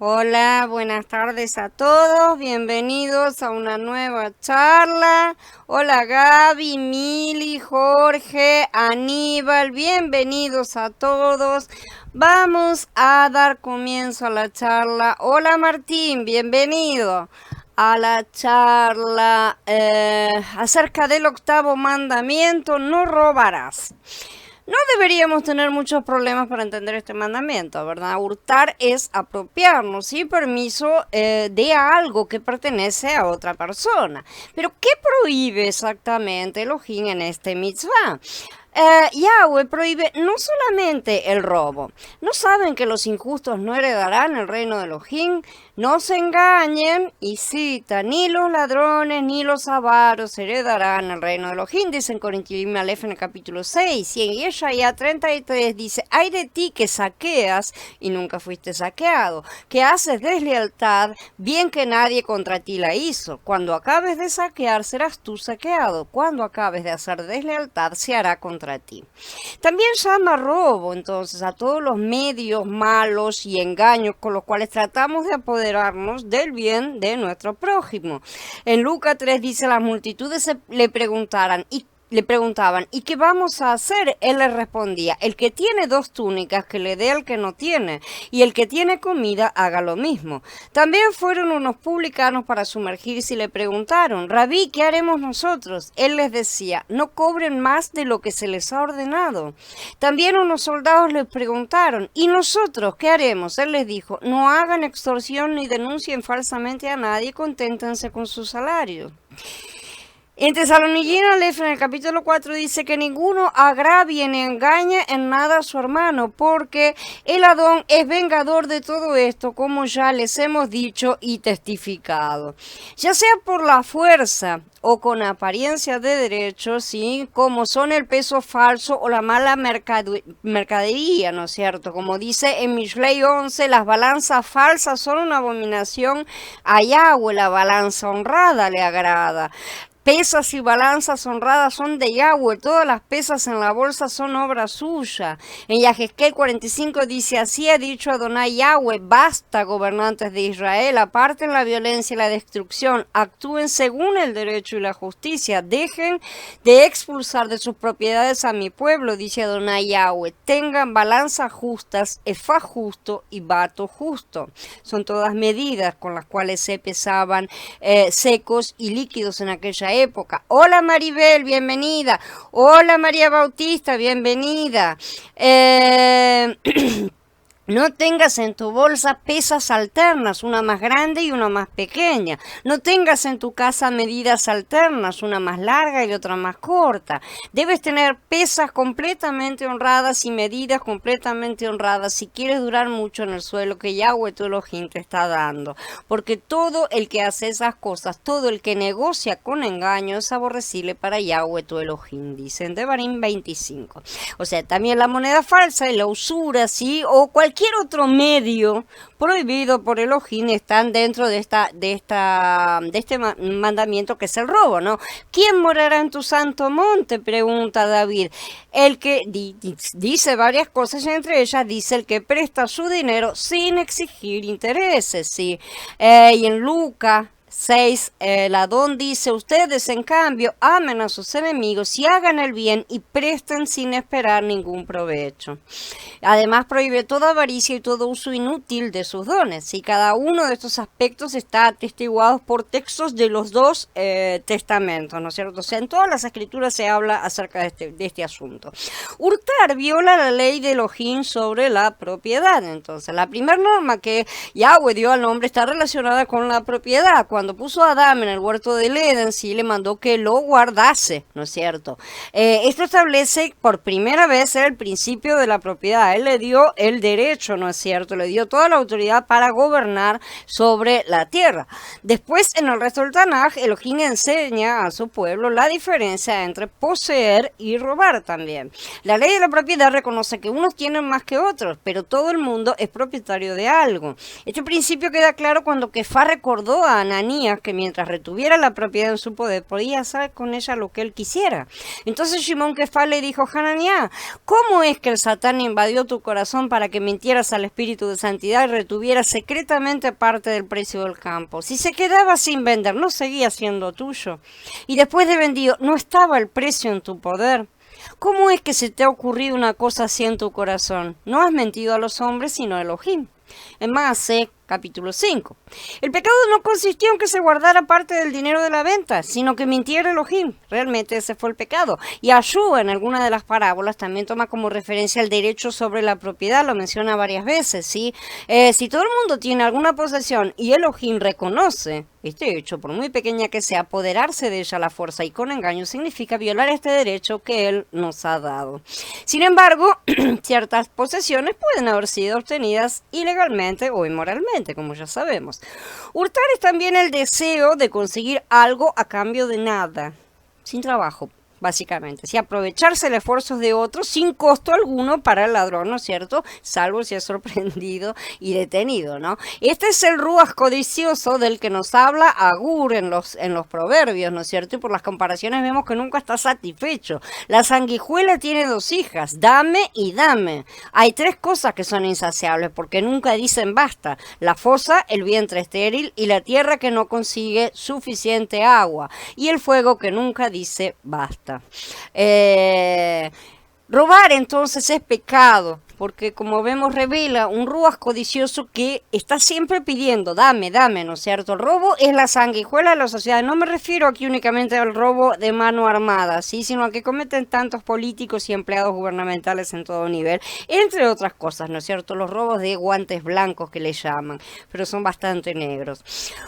Hola, buenas tardes a todos, bienvenidos a una nueva charla. Hola Gaby, Mili, Jorge, Aníbal, bienvenidos a todos. Vamos a dar comienzo a la charla. Hola Martín, bienvenido a la charla acerca del octavo mandamiento, no robarás. No deberíamos tener muchos problemas para entender este mandamiento, ¿verdad? Hurtar es apropiarnos sin permiso de algo que pertenece a otra persona. Pero ¿qué prohíbe exactamente Elohim en este mitzvah? Yahweh prohíbe no solamente el robo. ¿No saben que los injustos no heredarán el reino de Elohim? No se engañen, y cita, ni los ladrones ni los avaros heredarán el reino de Elohim, dice en Corintios Aleph en el capítulo 6. Y en Yeshaya 33 dice, hay de ti que saqueas y nunca fuiste saqueado, que haces deslealtad, bien que nadie contra ti la hizo. Cuando acabes de saquear, serás tú saqueado. Cuando acabes de hacer deslealtad, se hará contra ti. También llama robo, entonces, a todos los medios malos y engaños con los cuales tratamos de apoderarnos del bien de nuestro prójimo. En Lucas 3 dice, las multitudes le preguntaban, ¿y qué vamos a hacer? Él les respondía, el que tiene 2 túnicas, que le dé al que no tiene, y el que tiene comida, haga lo mismo. También fueron unos publicanos para sumergirse y le preguntaron, Rabí, ¿qué haremos nosotros? Él les decía, no cobren más de lo que se les ha ordenado. También unos soldados les preguntaron, ¿y nosotros qué haremos? Él les dijo, no hagan extorsión ni denuncien falsamente a nadie, conténtense con su salario. En Tesalonicenses Aleph, en el capítulo 4, dice que ninguno agravie ni engañe en nada a su hermano, porque el Adón es vengador de todo esto, como ya les hemos dicho y testificado. Ya sea por la fuerza o con apariencia de derecho, ¿sí? Como son el peso falso o la mala mercadería, ¿no es cierto? Como dice en Mishlei 11, las balanzas falsas son una abominación a Yahweh, la balanza honrada le agrada. Pesas y balanzas honradas son de Yahweh, todas las pesas en la bolsa son obra suya. En Yahezkel 45 dice, así ha dicho Adonai Yahweh, basta gobernantes de Israel, aparten la violencia y la destrucción, actúen según el derecho y la justicia, dejen de expulsar de sus propiedades a mi pueblo, dice Adonai Yahweh, tengan balanzas justas, efá justo y bato justo. Son todas medidas con las cuales se pesaban secos y líquidos en aquella época. Hola Maribel, bienvenida. Hola María Bautista, bienvenida. No tengas en tu bolsa pesas alternas, una más grande y una más pequeña. No tengas en tu casa medidas alternas, una más larga y otra más corta. Debes tener pesas completamente honradas y medidas completamente honradas si quieres durar mucho en el suelo que Yahweh tu Elohim te está dando. Porque todo el que hace esas cosas, todo el que negocia con engaño es aborrecible para Yahweh tu Elohim, dice en Devarim 25. O sea, también la moneda falsa y la usura, ¿sí? O cualquier otro medio prohibido por Elohim están dentro de este mandamiento que es el robo, ¿no? ¿Quién morará en tu santo monte? Pregunta David. El que dice varias cosas, y entre ellas dice el que presta su dinero sin exigir intereses, ¿sí? Y en Lucas 6, el Adón dice, ustedes en cambio amen a sus enemigos y hagan el bien y presten sin esperar ningún provecho. Además prohíbe toda avaricia y todo uso inútil de sus dones. Y cada uno de estos aspectos está atestiguado por textos de los 2 testamentos, ¿no es cierto? O sea, en todas las escrituras se habla acerca de este asunto. Hurtar viola la ley de Elohim sobre la propiedad. Entonces, la primera norma que Yahweh dio al hombre está relacionada con la propiedad. Cuando puso a Adán en el huerto del Edén, sí le mandó que lo guardase, ¿no es cierto? Esto establece por primera vez el principio de la propiedad. Él le dio el derecho, ¿no es cierto? Le dio toda la autoridad para gobernar sobre la tierra. Después, en el resto del Tanaj, Elohim enseña a su pueblo la diferencia entre poseer y robar también. La ley de la propiedad reconoce que unos tienen más que otros, pero todo el mundo es propietario de algo. Este principio queda claro cuando Kefar recordó a Ananías Hananías, que mientras retuviera la propiedad en su poder, podía hacer con ella lo que él quisiera. Entonces Shimón Kefal le dijo: Hananías, ¿cómo es que el Satán invadió tu corazón para que mintieras al Espíritu de Santidad y retuvieras secretamente parte del precio del campo? Si se quedaba sin vender, ¿no seguía siendo tuyo? Y después de vendido, ¿no estaba el precio en tu poder? ¿Cómo es que se te ha ocurrido una cosa así en tu corazón? No has mentido a los hombres, sino a Elohim. En Maaseh, capítulo 5. El pecado no consistió en que se guardara parte del dinero de la venta, sino que mintiera Elohim. Realmente ese fue el pecado. Y Yahshua en alguna de las parábolas también toma como referencia el derecho sobre la propiedad, lo menciona varias veces, ¿sí? Si todo el mundo tiene alguna posesión y Elohim reconoce este hecho, por muy pequeña que sea, apoderarse de ella a la fuerza y con engaño significa violar este derecho que él nos ha dado. Sin embargo, ciertas posesiones pueden haber sido obtenidas ilegalmente o inmoralmente, como ya sabemos. Hurtar es también el deseo de conseguir algo a cambio de nada, sin trabajo, básicamente. Sí, aprovecharse el esfuerzo de otros sin costo alguno para el ladrón, ¿no es cierto? Salvo si es sorprendido y detenido, ¿no? Este es el ruaj codicioso del que nos habla Agur en los proverbios, ¿no es cierto? Y por las comparaciones vemos que nunca está satisfecho. La sanguijuela tiene dos hijas, dame y dame. Hay tres cosas que son insaciables porque nunca dicen basta: la fosa, el vientre estéril, y la tierra que no consigue suficiente agua, y el fuego que nunca dice basta. Robar entonces es pecado, porque como vemos revela un ruaj codicioso que está siempre pidiendo, dame, dame, ¿no es cierto? El robo es la sanguijuela de la sociedad. No me refiero aquí únicamente al robo de mano armada, ¿sí? Sino a que cometen tantos políticos y empleados gubernamentales en todo nivel, entre otras cosas, ¿no es cierto? Los robos de guantes blancos que le llaman, pero son bastante negros.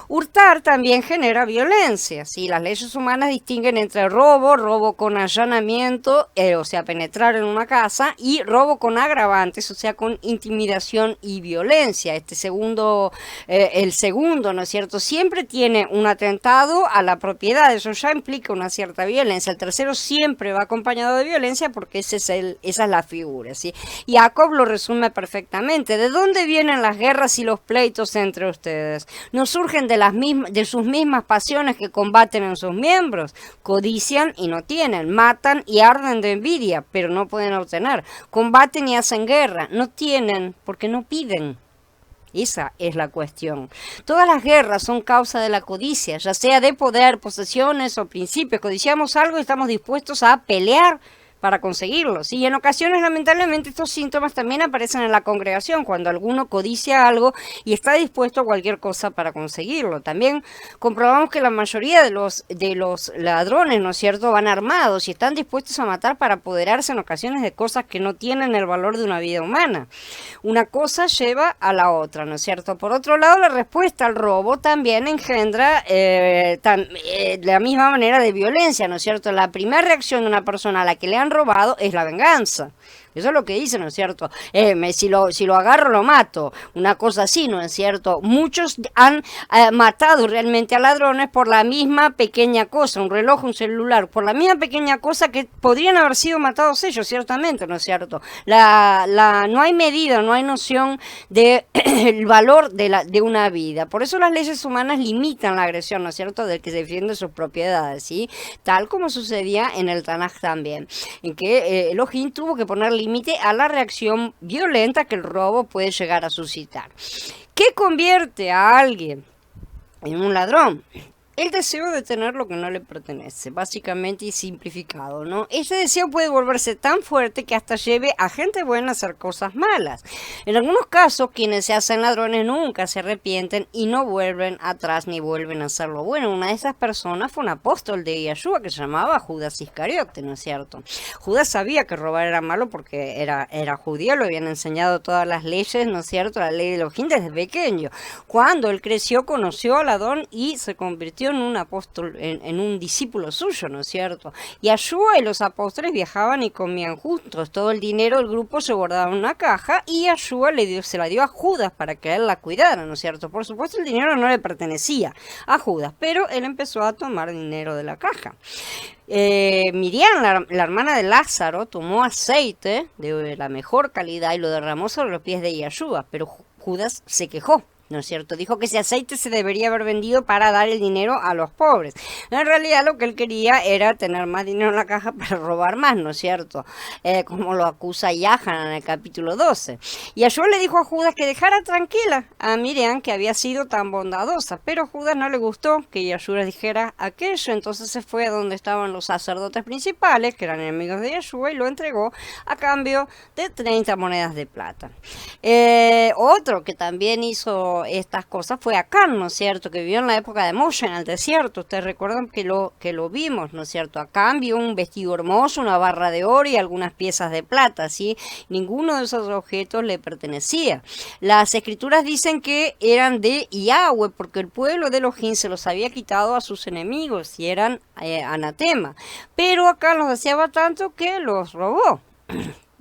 Hurtar también genera violencia, ¿sí? Las leyes humanas distinguen entre robo con allanamiento, o sea, penetrar en una casa, y robo con agravante, o sea, con intimidación y violencia. El segundo, ¿no es cierto?, siempre tiene un atentado a la propiedad, eso ya implica una cierta violencia. El tercero siempre va acompañado de violencia porque esa es la figura, ¿sí? Y Jacob lo resume perfectamente. ¿De dónde vienen las guerras y los pleitos entre ustedes? ¿No surgen de sus mismas pasiones que combaten en sus miembros? Codician y no tienen, matan y arden de envidia, pero no pueden obtener, combaten y hacen guerra, no tienen porque no piden. Esa es la cuestión. Todas las guerras son causa de la codicia, ya sea de poder, posesiones o principios. Codiciamos algo y estamos dispuestos a pelear para conseguirlos. Y en ocasiones, lamentablemente, estos síntomas también aparecen en la congregación, cuando alguno codicia algo y está dispuesto a cualquier cosa para conseguirlo. También comprobamos que la mayoría de los ladrones, ¿no es cierto?, van armados y están dispuestos a matar para apoderarse en ocasiones de cosas que no tienen el valor de una vida humana. Una cosa lleva a la otra, ¿no es cierto? Por otro lado, la respuesta al robo también engendra la misma manera de violencia, ¿no es cierto? La primera reacción de una persona a la que le han robado es la venganza. Eso es lo que dicen, ¿no es cierto? Si lo agarro, lo mato. Una cosa así, ¿no es cierto? Muchos han matado realmente a ladrones por la misma pequeña cosa, un reloj, un celular, por la misma pequeña cosa que podrían haber sido matados ellos, ciertamente, ¿no es cierto? No hay medida, no hay noción del valor de una vida. Por eso las leyes humanas limitan la agresión, ¿no es cierto?, del que defiende sus propiedades, ¿sí? Tal como sucedía en el Tanaj también, en que Elohim tuvo que poner límite a la reacción violenta que el robo puede llegar a suscitar. ¿Qué convierte a alguien en un ladrón? El deseo de tener lo que no le pertenece, básicamente y simplificado, ¿no? Ese deseo puede volverse tan fuerte que hasta lleve a gente buena a hacer cosas malas. En algunos casos, quienes se hacen ladrones nunca se arrepienten y no vuelven atrás ni vuelven a hacer lo bueno. Una de esas personas fue un apóstol de Yahshua que se llamaba Judas Iscariote, ¿no es cierto? Judas sabía que robar era malo porque era judío, lo habían enseñado todas las leyes, ¿no es cierto?, la ley de Elohim desde pequeño. Cuando él creció, conoció al Adón y se convirtió en un apóstol, en un discípulo suyo, ¿no es cierto? Y Yahshua y los apóstoles viajaban y comían juntos. Todo el dinero del grupo se guardaba en una caja y Yahshua se la dio a Judas para que él la cuidara, ¿no es cierto? Por supuesto, el dinero no le pertenecía a Judas, pero él empezó a tomar dinero de la caja. Miriam, la hermana de Lázaro, tomó aceite de la mejor calidad y lo derramó sobre los pies de Yahshua, pero Judas se quejó. ¿no es cierto? Dijo que ese aceite se debería haber vendido para dar el dinero a los pobres. En realidad lo que él quería era tener más dinero en la caja para robar más, ¿no es cierto? Como lo acusa Yahan en el capítulo 12. Y Yahshua le dijo a Judas que dejara tranquila a Miriam, que había sido tan bondadosa, pero a Judas no le gustó que Yahshua dijera aquello, entonces se fue a donde estaban los sacerdotes principales, que eran enemigos de Yahshua, y lo entregó a cambio de 30 monedas de plata. Otro que también hizo estas cosas fue Acán, ¿no es cierto? Que vivió en la época de Moshe en el desierto. Ustedes recuerdan que lo vimos, ¿no es cierto? Acán vio un vestido hermoso, una barra de oro y algunas piezas de plata, ¿sí? Ninguno de esos objetos le pertenecía. Las escrituras dicen que eran de Yahweh, porque el pueblo de Elohim se los había quitado a sus enemigos y eran anatema. Pero Acán los deseaba tanto que los robó.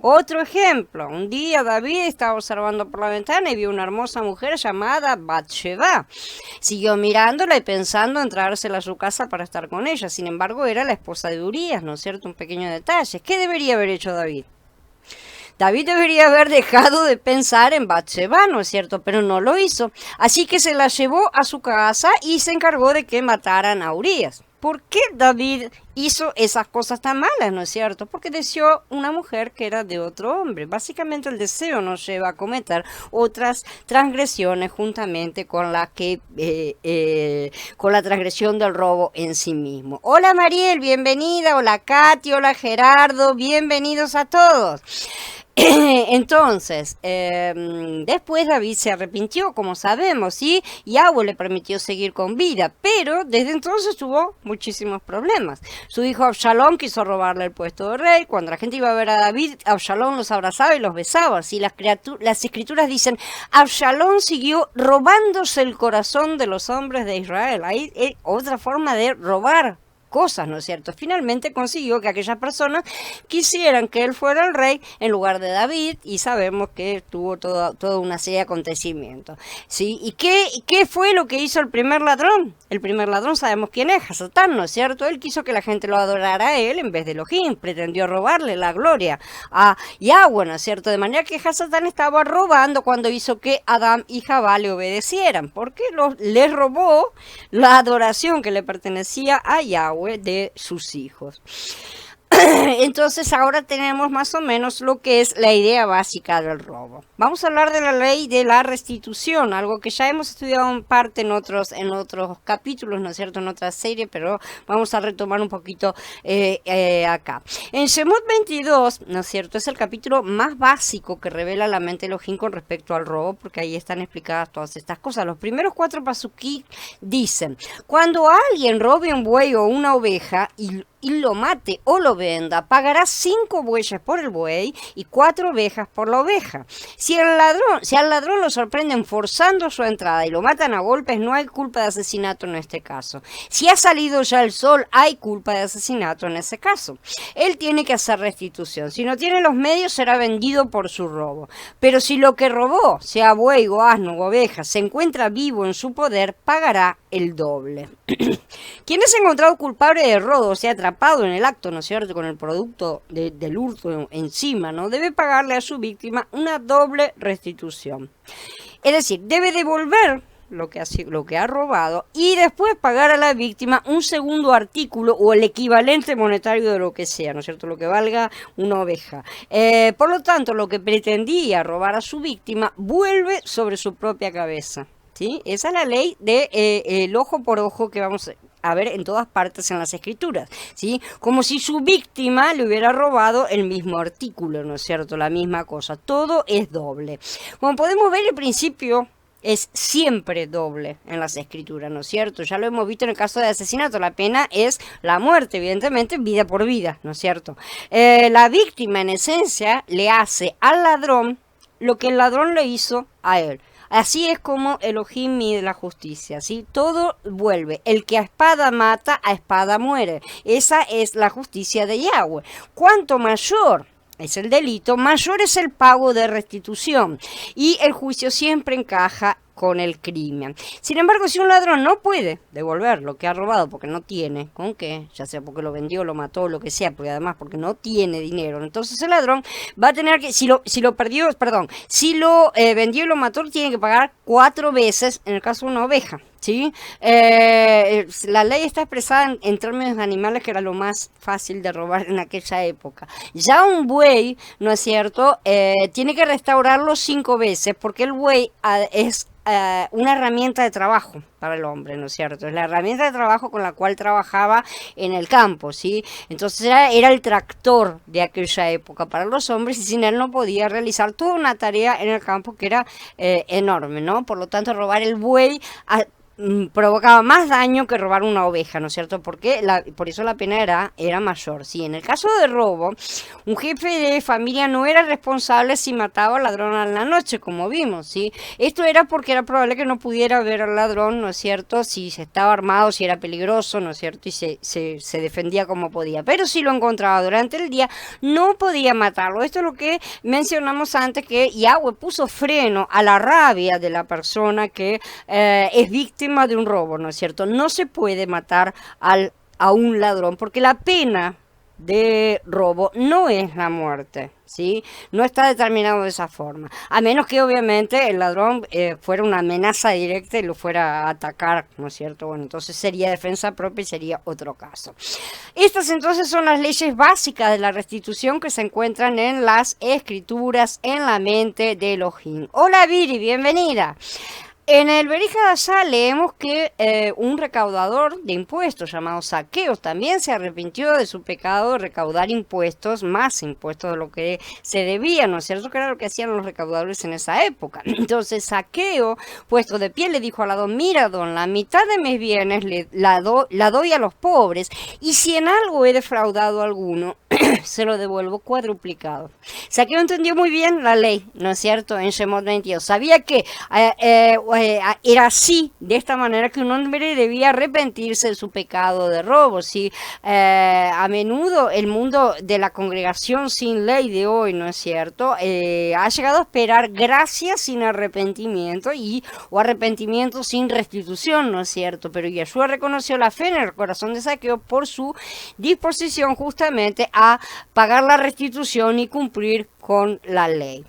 Otro ejemplo, un día David estaba observando por la ventana y vio una hermosa mujer llamada Bathsheba. Siguió mirándola y pensando en traérsela a su casa para estar con ella. Sin embargo, era la esposa de Urías, ¿no es cierto? Un pequeño detalle. ¿Qué debería haber hecho David? David debería haber dejado de pensar en Bathsheba, ¿no es cierto? Pero no lo hizo. Así que se la llevó a su casa y se encargó de que mataran a Urías. ¿Por qué David hizo esas cosas tan malas, no es cierto? Porque deseó una mujer que era de otro hombre. Básicamente el deseo nos lleva a cometer otras transgresiones juntamente con la con la transgresión del robo en sí mismo. Hola Mariel, bienvenida. Hola Katy, hola Gerardo, bienvenidos a todos. Entonces, después David se arrepintió, como sabemos, ¿sí? Yahweh le permitió seguir con vida, pero desde entonces tuvo muchísimos problemas. Su hijo Absalón quiso robarle el puesto de rey. Cuando la gente iba a ver a David, Absalón los abrazaba y los besaba. ¿Sí? Las escrituras dicen, Absalón siguió robándose el corazón de los hombres de Israel. Ahí es otra forma de robar cosas, ¿no es cierto? Finalmente consiguió que aquellas personas quisieran que él fuera el rey en lugar de David, y sabemos que tuvo toda una serie de acontecimientos, ¿sí? ¿Y qué fue lo que hizo el primer ladrón? El primer ladrón sabemos quién es, Hasatán, ¿no es cierto? Él quiso que la gente lo adorara a él en vez de Elohim, pretendió robarle la gloria a Yahweh, ¿no es cierto? De manera que Hasatán estaba robando cuando hizo que Adán y Jabá le obedecieran, porque les robó la adoración que le pertenecía a Yahweh de sus hijos. Entonces ahora tenemos más o menos lo que es la idea básica del robo. Vamos a hablar de la ley de la restitución, algo que ya hemos estudiado en parte en otros capítulos, ¿no es cierto?, en otra serie, pero vamos a retomar un poquito acá. En Shemot 22, ¿no es cierto?, es el capítulo más básico que revela la mente de Elohim con respecto al robo, porque ahí están explicadas todas estas cosas. Los primeros 4 pasukí dicen, cuando alguien robe un buey o una oveja y lo mate o lo venda, pagará 5 bueyes por el buey y 4 ovejas por la oveja. Si al ladrón lo sorprenden forzando su entrada y lo matan a golpes, no hay culpa de asesinato en este caso. Si ha salido ya el sol, hay culpa de asesinato en ese caso. Él tiene que hacer restitución. Si no tiene los medios, será vendido por su robo. Pero si lo que robó, sea buey o asno o oveja, se encuentra vivo en su poder, pagará el doble. Quien es encontrado culpable de robo, o sea, atrapado en el acto, ¿no es cierto?, con el producto del hurto encima, ¿no?, debe pagarle a su víctima una doble restitución. Es decir, debe devolver lo que ha robado y después pagar a la víctima un segundo artículo o el equivalente monetario de lo que sea, ¿no es cierto?, lo que valga una oveja. Por lo tanto, lo que pretendía robar a su víctima vuelve sobre su propia cabeza. ¿Sí? Esa es la ley de el ojo por ojo que vamos a ver en todas partes en las escrituras, ¿sí? Como si su víctima le hubiera robado el mismo artículo, ¿no es cierto? La misma cosa. Todo es doble. Como podemos ver, el principio es siempre doble en las escrituras, ¿no es cierto? Ya lo hemos visto en el caso de asesinato. La pena es la muerte, evidentemente, vida por vida, ¿no es cierto? La víctima, en esencia, le hace al ladrón lo que el ladrón le hizo a él. Así es como Elohim mide la justicia, ¿sí? Todo vuelve. El que a espada mata, a espada muere. Esa es la justicia de Yahweh. Cuanto mayor es el delito, mayor es el pago de restitución y el juicio siempre encaja con el crimen. Sin embargo, si un ladrón no puede devolver lo que ha robado porque no tiene con qué, ya sea porque lo vendió, lo mató, lo que sea, porque además porque no tiene dinero, entonces el ladrón va a tener que, si lo perdió, perdón, si lo vendió y lo mató, tiene que pagar 4 veces en el caso de una oveja. ¿Sí? La ley está expresada en términos animales, que era lo más fácil de robar en aquella época. Ya un buey, ¿no es cierto? Tiene que restaurarlo 5 veces porque el buey es una herramienta de trabajo para el hombre, ¿no es cierto? Es la herramienta de trabajo con la cual trabajaba en el campo, ¿sí? Entonces era el tractor de aquella época para los hombres y sin él no podía realizar toda una tarea en el campo que era enorme, ¿no? Por lo tanto, robar el buey provocaba más daño que robar una oveja, ¿no es cierto? Porque por eso la pena era mayor. Sí, en el caso de robo, un jefe de familia no era responsable si mataba al ladrón a la noche, como vimos, ¿sí? Esto era porque era probable que no pudiera ver al ladrón, ¿no es cierto? Si se estaba armado, si era peligroso, ¿no es cierto? Y se defendía como podía. Pero si lo encontraba durante el día, no podía matarlo. Esto es lo que mencionamos antes, que Yahweh puso freno a la rabia de la persona que es víctima de un robo, ¿no es cierto? No se puede matar a un ladrón porque la pena de robo no es la muerte, ¿sí? No está determinado de esa forma, a menos que obviamente el ladrón fuera una amenaza directa y lo fuera a atacar, ¿no es cierto? Bueno, entonces sería defensa propia y sería otro caso. Estas entonces son las leyes básicas de la restitución que se encuentran en las escrituras, en la mente de Elohim. Hola Viri, bienvenida. En el Berija leemos que un recaudador de impuestos llamado Zaqueo también se arrepintió de su pecado de recaudar impuestos, más impuestos de lo que se debía, ¿no es cierto? Que era lo que hacían los recaudadores en esa época. Entonces Zaqueo, puesto de pie, le dijo al ladrón: mira, don, la mitad de mis bienes la doy a los pobres, y si en algo he defraudado a alguno, se lo devuelvo cuadruplicado. Zaqueo entendió muy bien la ley, ¿no es cierto? En Shemot 22. Sabía que era así, de esta manera, que un hombre debía arrepentirse de su pecado de robo, ¿sí? A menudo el mundo de la congregación sin ley de hoy, ¿no es cierto? Ha llegado a esperar gracia sin arrepentimiento o arrepentimiento sin restitución, ¿no es cierto? Pero Yeshua reconoció la fe en el corazón de Zaqueo por su disposición justamente a pagar la restitución y cumplir con la ley.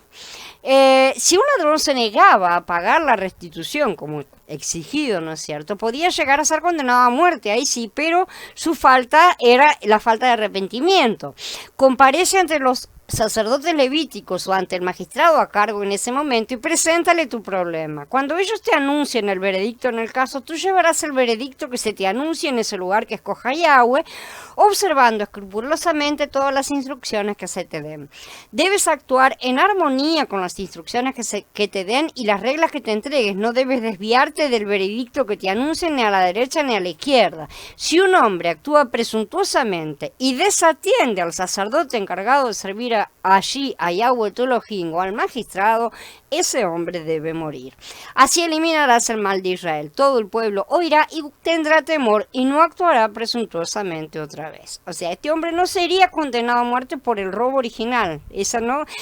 Si un ladrón se negaba a pagar la restitución como exigido, ¿no es cierto?, podía llegar a ser condenado a muerte, ahí sí, pero su falta era la falta de arrepentimiento. Comparece ante los sacerdotes levíticos o ante el magistrado a cargo en ese momento y preséntale tu problema. Cuando ellos te anuncien el veredicto en el caso, tú llevarás el veredicto que se te anuncie en ese lugar que escoja Yahweh, observando escrupulosamente todas las instrucciones que se te den. Debes actuar en armonía con las instrucciones que te den y las reglas que te entregues. No debes desviarte del veredicto que te anuncien ni a la derecha ni a la izquierda. Si un hombre actúa presuntuosamente y desatiende al sacerdote encargado de servir allí a Yahweh tu Elohim o al magistrado, ese hombre debe morir. Así eliminarás el mal de Israel. Todo el pueblo oirá y tendrá temor y no actuará presuntuosamente otra vez. O sea, este hombre no sería condenado a muerte por el robo original.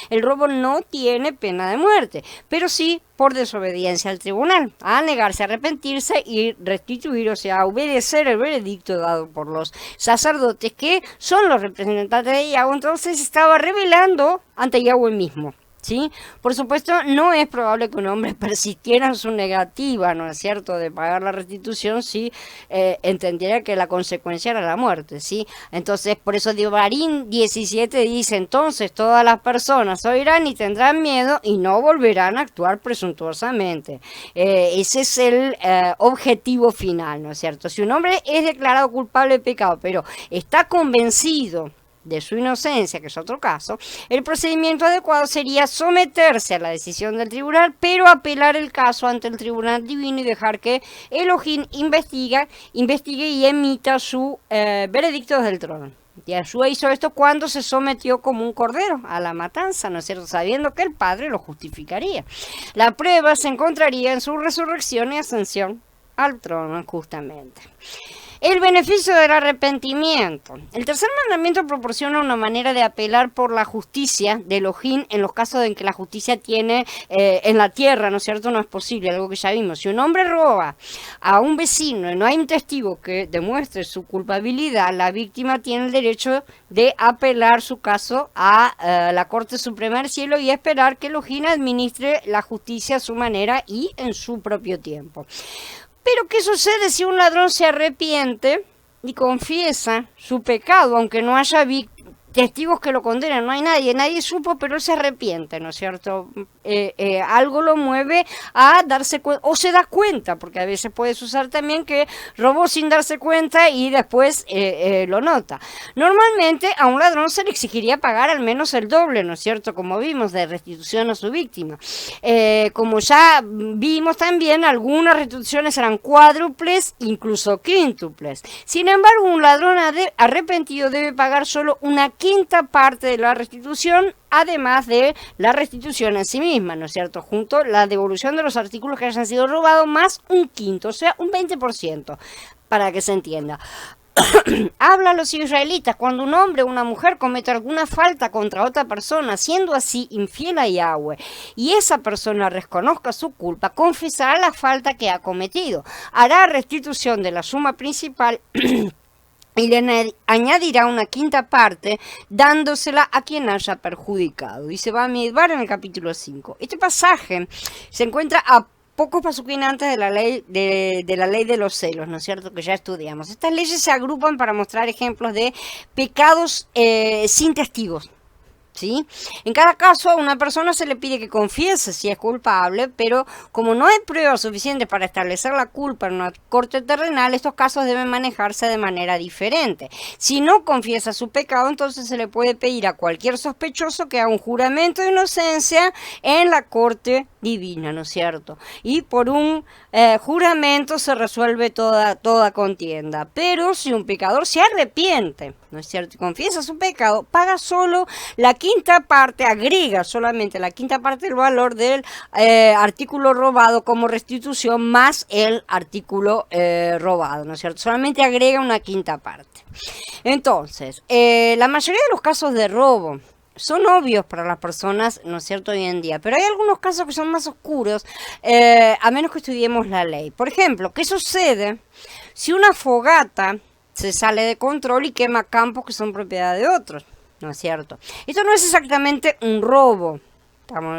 El robo no tiene pena de muerte, pero sí por desobediencia al tribunal, al negarse a arrepentirse y restituir, o sea, a obedecer el veredicto dado por los sacerdotes, que son los representantes de Yahweh. Entonces estaba revelando ante Yahweh mismo, ¿sí? Por supuesto, no es probable que un hombre persistiera en su negativa, ¿no es cierto?, de pagar la restitución si entendiera que la consecuencia era la muerte, ¿sí? Entonces, por eso Devarim 17 dice: entonces todas las personas oirán y tendrán miedo y no volverán a actuar presuntuosamente. Ese es el objetivo final, ¿no es cierto? Si un hombre es declarado culpable de pecado, pero está convencido de su inocencia, que es otro caso, el procedimiento adecuado sería someterse a la decisión del tribunal, pero apelar el caso ante el tribunal divino y dejar que Elohim investigue y emita su veredicto desde el trono. Yeshua hizo esto cuando se sometió como un cordero a la matanza, ¿no es cierto?, sabiendo que el Padre lo justificaría. La prueba se encontraría en su resurrección y ascensión al trono, justamente. El beneficio del arrepentimiento. El tercer mandamiento proporciona una manera de apelar por la justicia de Elohim en los casos en que la justicia tiene en la tierra, ¿no es cierto? No es posible, algo que ya vimos. Si un hombre roba a un vecino y no hay un testigo que demuestre su culpabilidad, la víctima tiene el derecho de apelar su caso a la Corte Suprema del Cielo y esperar que Elohim administre la justicia a su manera y en su propio tiempo. Pero ¿qué sucede si un ladrón se arrepiente y confiesa su pecado, aunque no haya testigos que lo condenen? No hay nadie supo, pero él se arrepiente, ¿no es cierto? Algo lo mueve a darse cuenta, o se da cuenta, porque a veces puede suceder también que robó sin darse cuenta y después lo nota. Normalmente a un ladrón se le exigiría pagar al menos el doble, ¿no es cierto? Como vimos, de restitución a su víctima. Como ya vimos también, algunas restituciones eran cuádruples, incluso quíntuples. Sin embargo, un ladrón arrepentido debe pagar solo una quinta parte de la restitución, además de la restitución en sí misma, ¿no es cierto? Junto a la devolución de los artículos que hayan sido robados más un quinto, o sea, un 20%, para que se entienda. Habla a los israelitas: cuando un hombre o una mujer comete alguna falta contra otra persona, siendo así infiel a Yahweh, y esa persona reconozca su culpa, confesará la falta que ha cometido, hará restitución de la suma principal y le añadirá una quinta parte, dándosela a quien haya perjudicado. Dice Bamidbar en el capítulo 5. Este pasaje se encuentra a pocos pasuquín antes de la ley de los celos, ¿no es cierto?, que ya estudiamos. Estas leyes se agrupan para mostrar ejemplos de pecados sin testigos. ¿Sí? En cada caso a una persona se le pide que confiese si es culpable, pero como no hay pruebas suficientes para establecer la culpa en una corte terrenal, estos casos deben manejarse de manera diferente. Si no confiesa su pecado, entonces se le puede pedir a cualquier sospechoso que haga un juramento de inocencia en la corte divina, ¿no es cierto? Y por un juramento se resuelve toda contienda. Pero si un pecador se arrepiente, ¿no es cierto?, y confiesa su pecado, paga solo la quinta parte, agrega solamente la quinta parte del valor del artículo robado como restitución más el artículo robado, ¿no es cierto? Solamente agrega una quinta parte. Entonces, la mayoría de los casos de robo son obvios para las personas, ¿no es cierto?, hoy en día, pero hay algunos casos que son más oscuros, a menos que estudiemos la ley. Por ejemplo, ¿qué sucede si una fogata se sale de control y quema campos que son propiedad de otros? ¿No es cierto? Esto no es exactamente un robo,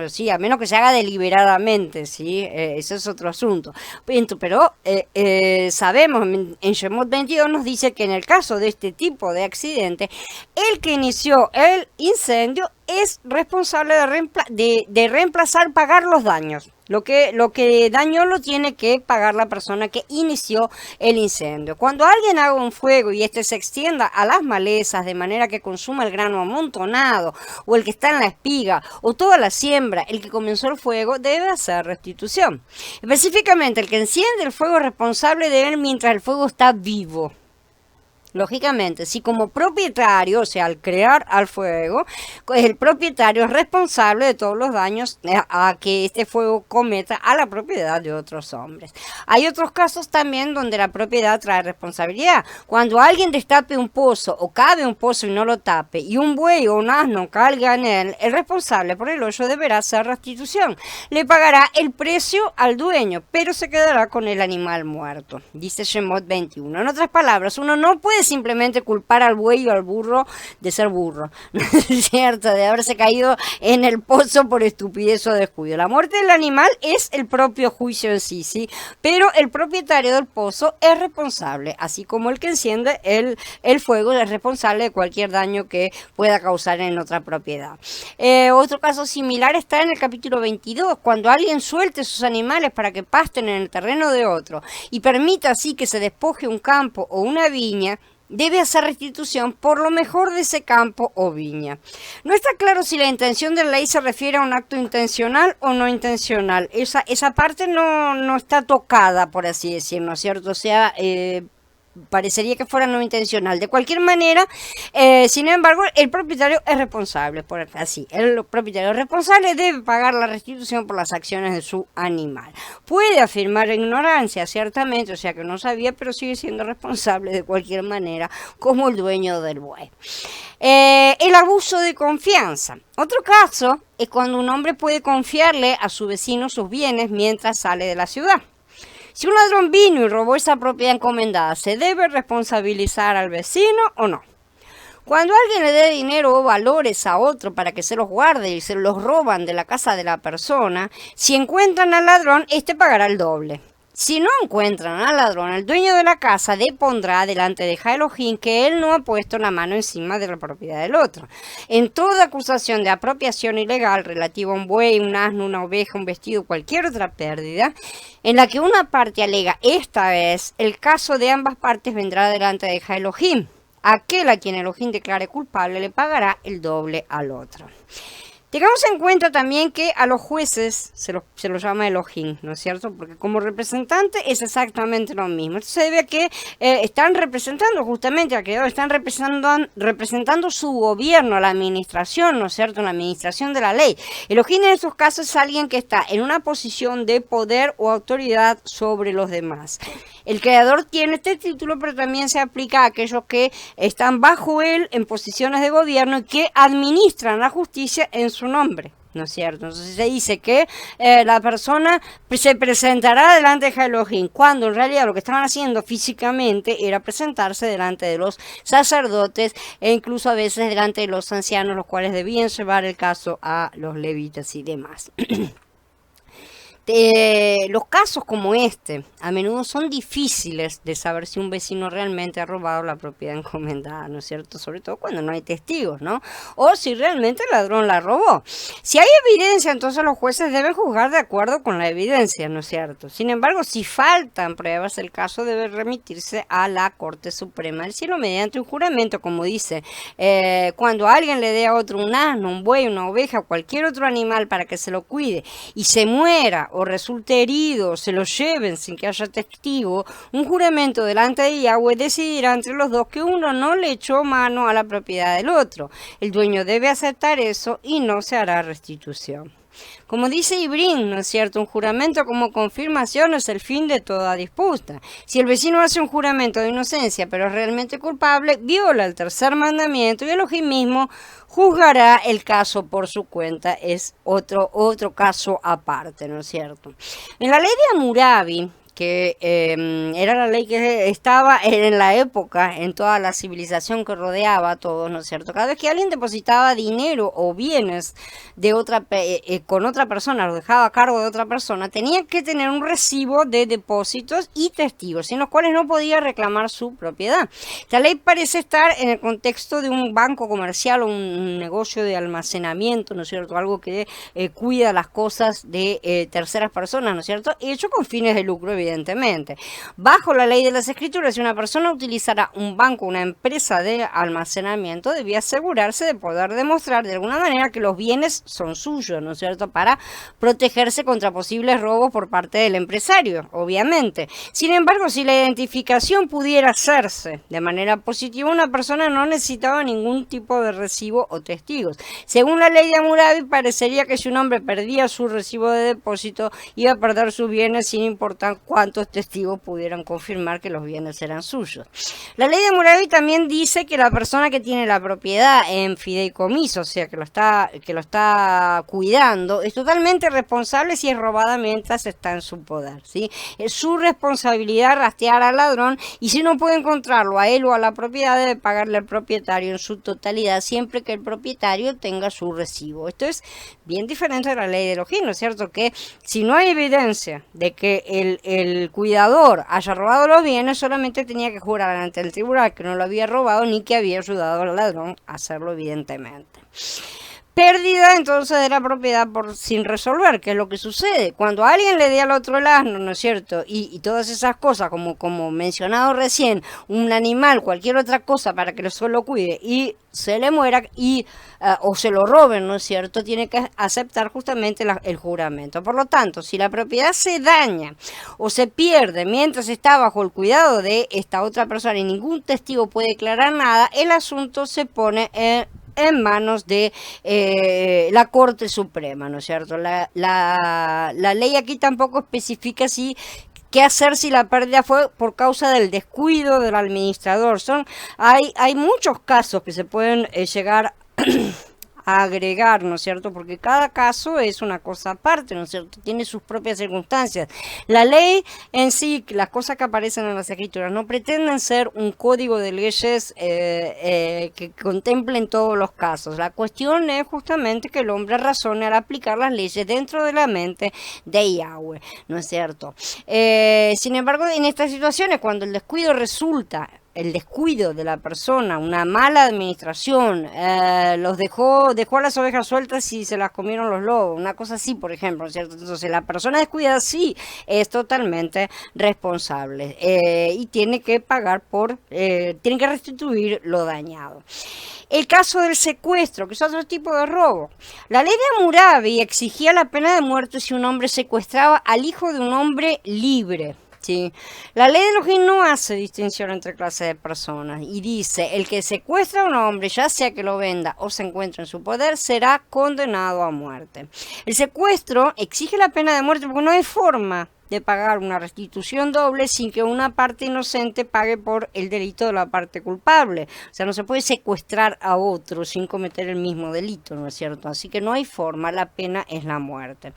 sí, a menos que se haga deliberadamente, ¿sí? Ese es otro asunto. Pero sabemos, en Shemot 22 nos dice que en el caso de este tipo de accidente, el que inició el incendio es responsable de reemplazar, pagar los daños. Lo que dañó lo tiene que pagar la persona que inició el incendio. Cuando alguien haga un fuego y este se extienda a las malezas de manera que consuma el grano amontonado, o el que está en la espiga, o toda la siembra, el que comenzó el fuego debe hacer restitución. Específicamente, el que enciende el fuego es responsable de él mientras el fuego está vivo. Lógicamente, si como propietario, o sea, al crear al fuego, el propietario es responsable de todos los daños a que este fuego cometa a la propiedad de otros hombres. Hay otros casos también donde la propiedad trae responsabilidad. Cuando alguien destape un pozo o cabe un pozo y no lo tape, y un buey o un asno caiga en él, el responsable por el hoyo deberá hacer restitución. Le pagará el precio al dueño, pero se quedará con el animal muerto. Dice Shemot 21. En otras palabras, uno no puede simplemente culpar al buey o al burro de ser burro, ¿no es cierto?, de haberse caído en el pozo por estupidez o descuido. La muerte del animal es el propio juicio en sí, ¿sí? Pero el propietario del pozo es responsable, así como el que enciende el fuego es responsable de cualquier daño que pueda causar en otra propiedad. Otro caso similar está en el capítulo 22, cuando alguien suelte sus animales para que pasten en el terreno de otro y permita así que se despoje un campo o una viña, debe hacer restitución por lo mejor de ese campo o viña. No está claro si la intención de la ley se refiere a un acto intencional o no intencional. Esa parte no está tocada, por así decirlo, ¿no es cierto? O sea, parecería que fuera no intencional. De cualquier manera, sin embargo, el propietario es responsable, por así, el propietario responsable debe pagar la restitución por las acciones de su animal. Puede afirmar ignorancia, ciertamente, o sea que no sabía, pero sigue siendo responsable de cualquier manera, como el dueño del buey. El abuso de confianza. Otro caso es cuando un hombre puede confiarle a su vecino sus bienes mientras sale de la ciudad. Si un ladrón vino y robó esa propiedad encomendada, ¿se debe responsabilizar al vecino o no? Cuando alguien le dé dinero o valores a otro para que se los guarde y se los roban de la casa de la persona, si encuentran al ladrón, este pagará el doble. Si no encuentran al ladrón, el dueño de la casa depondrá delante de Jah Elohim que él no ha puesto la mano encima de la propiedad del otro. En toda acusación de apropiación ilegal relativa a un buey, un asno, una oveja, un vestido, cualquier otra pérdida, en la que una parte alega esta vez, el caso de ambas partes vendrá delante de Jah Elohim. Aquel a quien Elohim declare culpable le pagará el doble al otro. Tengamos en cuenta también que a los jueces se los llama Elohim, ¿no es cierto? Porque como representante es exactamente lo mismo. Esto se debe a que están representando justamente al creador, están representando su gobierno, la administración, ¿no es cierto? La administración de la ley. Elohim en estos casos es alguien que está en una posición de poder o autoridad sobre los demás. El creador tiene este título, pero también se aplica a aquellos que están bajo él en posiciones de gobierno y que administran la justicia en su nombre, ¿no es cierto? Entonces se dice que la persona se presentará delante de Jah Elohim, cuando en realidad lo que estaban haciendo físicamente era presentarse delante de los sacerdotes e incluso a veces delante de los ancianos, los cuales debían llevar el caso a los levitas y demás. Los casos como este a menudo son difíciles de saber si un vecino realmente ha robado la propiedad encomendada, ¿no es cierto? Sobre todo cuando no hay testigos, ¿no? O si realmente el ladrón la robó. Si hay evidencia, entonces los jueces deben juzgar de acuerdo con la evidencia, ¿no es cierto? Sin embargo, si faltan pruebas, el caso debe remitirse a la Corte Suprema del Cielo mediante un juramento, como dice, cuando alguien le dé a otro un asno, un buey, una oveja, cualquier otro animal para que se lo cuide y se muera o resulte herido, se lo lleven sin que haya testigo, un juramento delante de Yahweh decidirá entre los dos que uno no le echó mano a la propiedad del otro. El dueño debe aceptar eso y no se hará restitución. Como dice Ibrín, ¿no es cierto? Un juramento como confirmación es el fin de toda disputa. Si el vecino hace un juramento de inocencia, pero es realmente culpable, viola el tercer mandamiento y Elohim mismo juzgará el caso por su cuenta. Es otro caso aparte, ¿no es cierto? En la ley de Hammurabi, que era la ley que estaba en la época, en toda la civilización que rodeaba a todos, ¿no es cierto? Cada vez que alguien depositaba dinero o bienes de con otra persona, lo dejaba a cargo de otra persona, tenía que tener un recibo de depósitos y testigos, sin los cuales no podía reclamar su propiedad. Esta ley parece estar en el contexto de un banco comercial o un negocio de almacenamiento, ¿no es cierto? Algo que cuida las cosas de terceras personas, ¿no es cierto? Hecho con fines de lucro, evidentemente. Bajo la ley de las escrituras, si una persona utilizara un banco, una empresa de almacenamiento, debía asegurarse de poder demostrar de alguna manera que los bienes son suyos, ¿no es cierto?, para protegerse contra posibles robos por parte del empresario, obviamente. Sin embargo, si la identificación pudiera hacerse de manera positiva, una persona no necesitaba ningún tipo de recibo o testigos. Según la ley de Hammurabi, parecería que si un hombre perdía su recibo de depósito, iba a perder sus bienes sin importar cuántos testigos pudieran confirmar que los bienes eran suyos. La ley de Hammurabi también dice que la persona que tiene la propiedad en fideicomiso, o sea, que lo está cuidando, es totalmente responsable si es robada mientras está en su poder, ¿sí? Es su responsabilidad rastrear al ladrón y si no puede encontrarlo a él o a la propiedad, debe pagarle al propietario en su totalidad siempre que el propietario tenga su recibo. Esto es bien diferente de la ley de Elohim, ¿no es cierto? Que si no hay evidencia de que el cuidador haya robado los bienes, solamente tenía que jurar ante el tribunal que no lo había robado ni que había ayudado al ladrón a hacerlo, evidentemente. pérdida entonces de la propiedad sin resolver, que es lo que sucede. Cuando alguien le dé al otro el asno, ¿no es cierto? Y todas esas cosas, como mencionado recién, un animal, cualquier otra cosa para que lo cuide y se le muera o se lo roben, ¿no es cierto? Tiene que aceptar justamente el juramento. Por lo tanto, si la propiedad se daña o se pierde mientras está bajo el cuidado de esta otra persona y ningún testigo puede declarar nada, el asunto se pone en manos de la Corte Suprema, ¿no es cierto? La ley aquí tampoco especifica si qué hacer si la pérdida fue por causa del descuido del administrador. Hay muchos casos que se pueden llegar a agregar, ¿no es cierto? Porque cada caso es una cosa aparte, ¿no es cierto? Tiene sus propias circunstancias. La ley en sí, las cosas que aparecen en las escrituras, no pretenden ser un código de leyes que contemplen todos los casos. La cuestión es justamente que el hombre razone al aplicar las leyes dentro de la mente de Yahweh, ¿no es cierto? Sin embargo, en estas situaciones, cuando el descuido resulta el descuido de la persona, una mala administración, dejó a las ovejas sueltas y se las comieron los lobos, una cosa así, por ejemplo, ¿cierto? Entonces la persona descuidada sí es totalmente responsable y tiene que pagar tiene que restituir lo dañado. El caso del secuestro, que es otro tipo de robo. La ley de Hammurabi exigía la pena de muerte si un hombre secuestraba al hijo de un hombre libre. Sí. La ley de Elohim no hace distinción entre clases de personas y dice, el que secuestra a un hombre, ya sea que lo venda o se encuentre en su poder, será condenado a muerte. El secuestro exige la pena de muerte porque no hay forma de pagar una restitución doble sin que una parte inocente pague por el delito de la parte culpable. O sea, no se puede secuestrar a otro sin cometer el mismo delito, ¿no es cierto? Así que no hay forma, la pena es la muerte.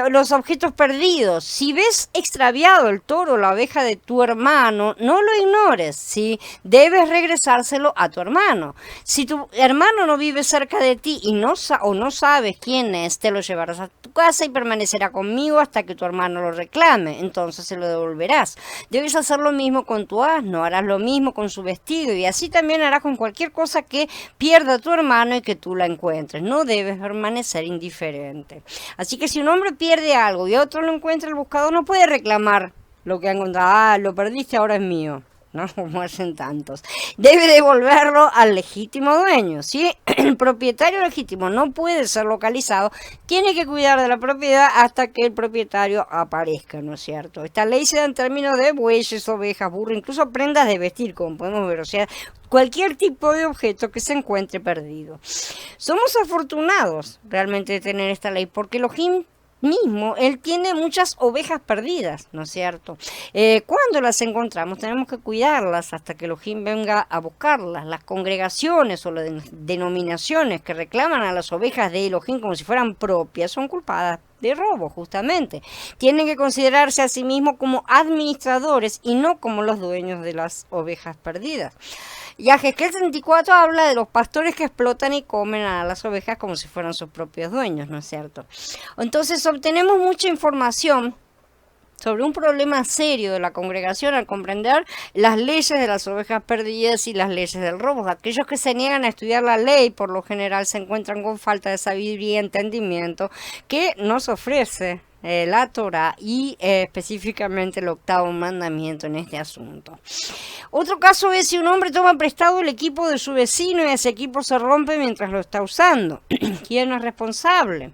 Los objetos perdidos. Si ves extraviado el toro o la oveja de tu hermano, no lo ignores, ¿sí? Debes regresárselo a tu hermano. Si tu hermano no vive cerca de ti y no sabes quién es, te lo llevarás a tu casa y permanecerá conmigo hasta que tu hermano lo reclame. Entonces se lo devolverás. Debes hacer lo mismo con tu asno, harás lo mismo con su vestido y así también harás con cualquier cosa que pierda tu hermano y que tú la encuentres. No debes permanecer indiferente. Así que si un hombre pierde algo y otro lo encuentra, el buscador no puede reclamar lo que ha encontrado. Ah, lo perdiste, ahora es mío. ¿No? Como hacen tantos. Debe devolverlo al legítimo dueño. Si el propietario legítimo no puede ser localizado, tiene que cuidar de la propiedad hasta que el propietario aparezca, ¿no es cierto? Esta ley se da en términos de bueyes, ovejas, burros, incluso prendas de vestir, como podemos ver. O sea, cualquier tipo de objeto que se encuentre perdido. Somos afortunados realmente de tener esta ley porque Elohim mismo, él tiene muchas ovejas perdidas, ¿no es cierto? Cuando las encontramos tenemos que cuidarlas hasta que Elohim venga a buscarlas. Las congregaciones o las denominaciones que reclaman a las ovejas de Elohim como si fueran propias son culpadas de robo, justamente. Tienen que considerarse a sí mismos como administradores y no como los dueños de las ovejas perdidas. Y Ezequiel 34 habla de los pastores que explotan y comen a las ovejas como si fueran sus propios dueños, ¿no es cierto? Entonces obtenemos mucha información sobre un problema serio de la congregación al comprender las leyes de las ovejas perdidas y las leyes del robo. Aquellos que se niegan a estudiar la ley por lo general se encuentran con falta de sabiduría y entendimiento que nos ofrece la Torah y específicamente el octavo mandamiento en este asunto. Otro caso es si un hombre toma prestado el equipo de su vecino y ese equipo se rompe mientras lo está usando. ¿Quién es responsable?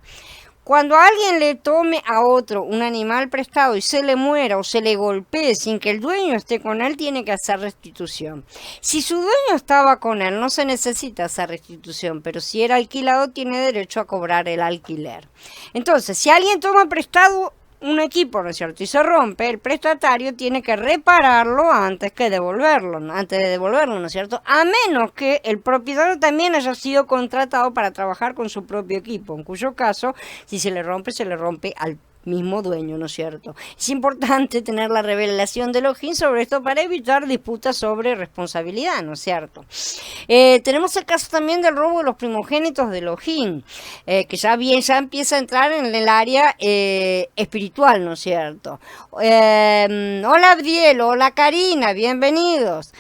Cuando alguien le tome a otro un animal prestado y se le muera o se le golpee sin que el dueño esté con él, tiene que hacer restitución. Si su dueño estaba con él, no se necesita hacer restitución, pero si era alquilado, tiene derecho a cobrar el alquiler. Entonces, si alguien toma prestado un equipo, ¿no es cierto?, y se rompe, el prestatario tiene que repararlo antes de devolverlo, ¿no es cierto? A menos que el propietario también haya sido contratado para trabajar con su propio equipo, en cuyo caso, si se le rompe al mismo dueño, ¿no es cierto? Es importante tener la revelación de Elohim sobre esto para evitar disputas sobre responsabilidad, ¿no es cierto? Tenemos el caso también del robo de los primogénitos de Elohim, que ya empieza a entrar en el área espiritual, ¿no es cierto? Hola Abdiel, hola Karina, bienvenidos.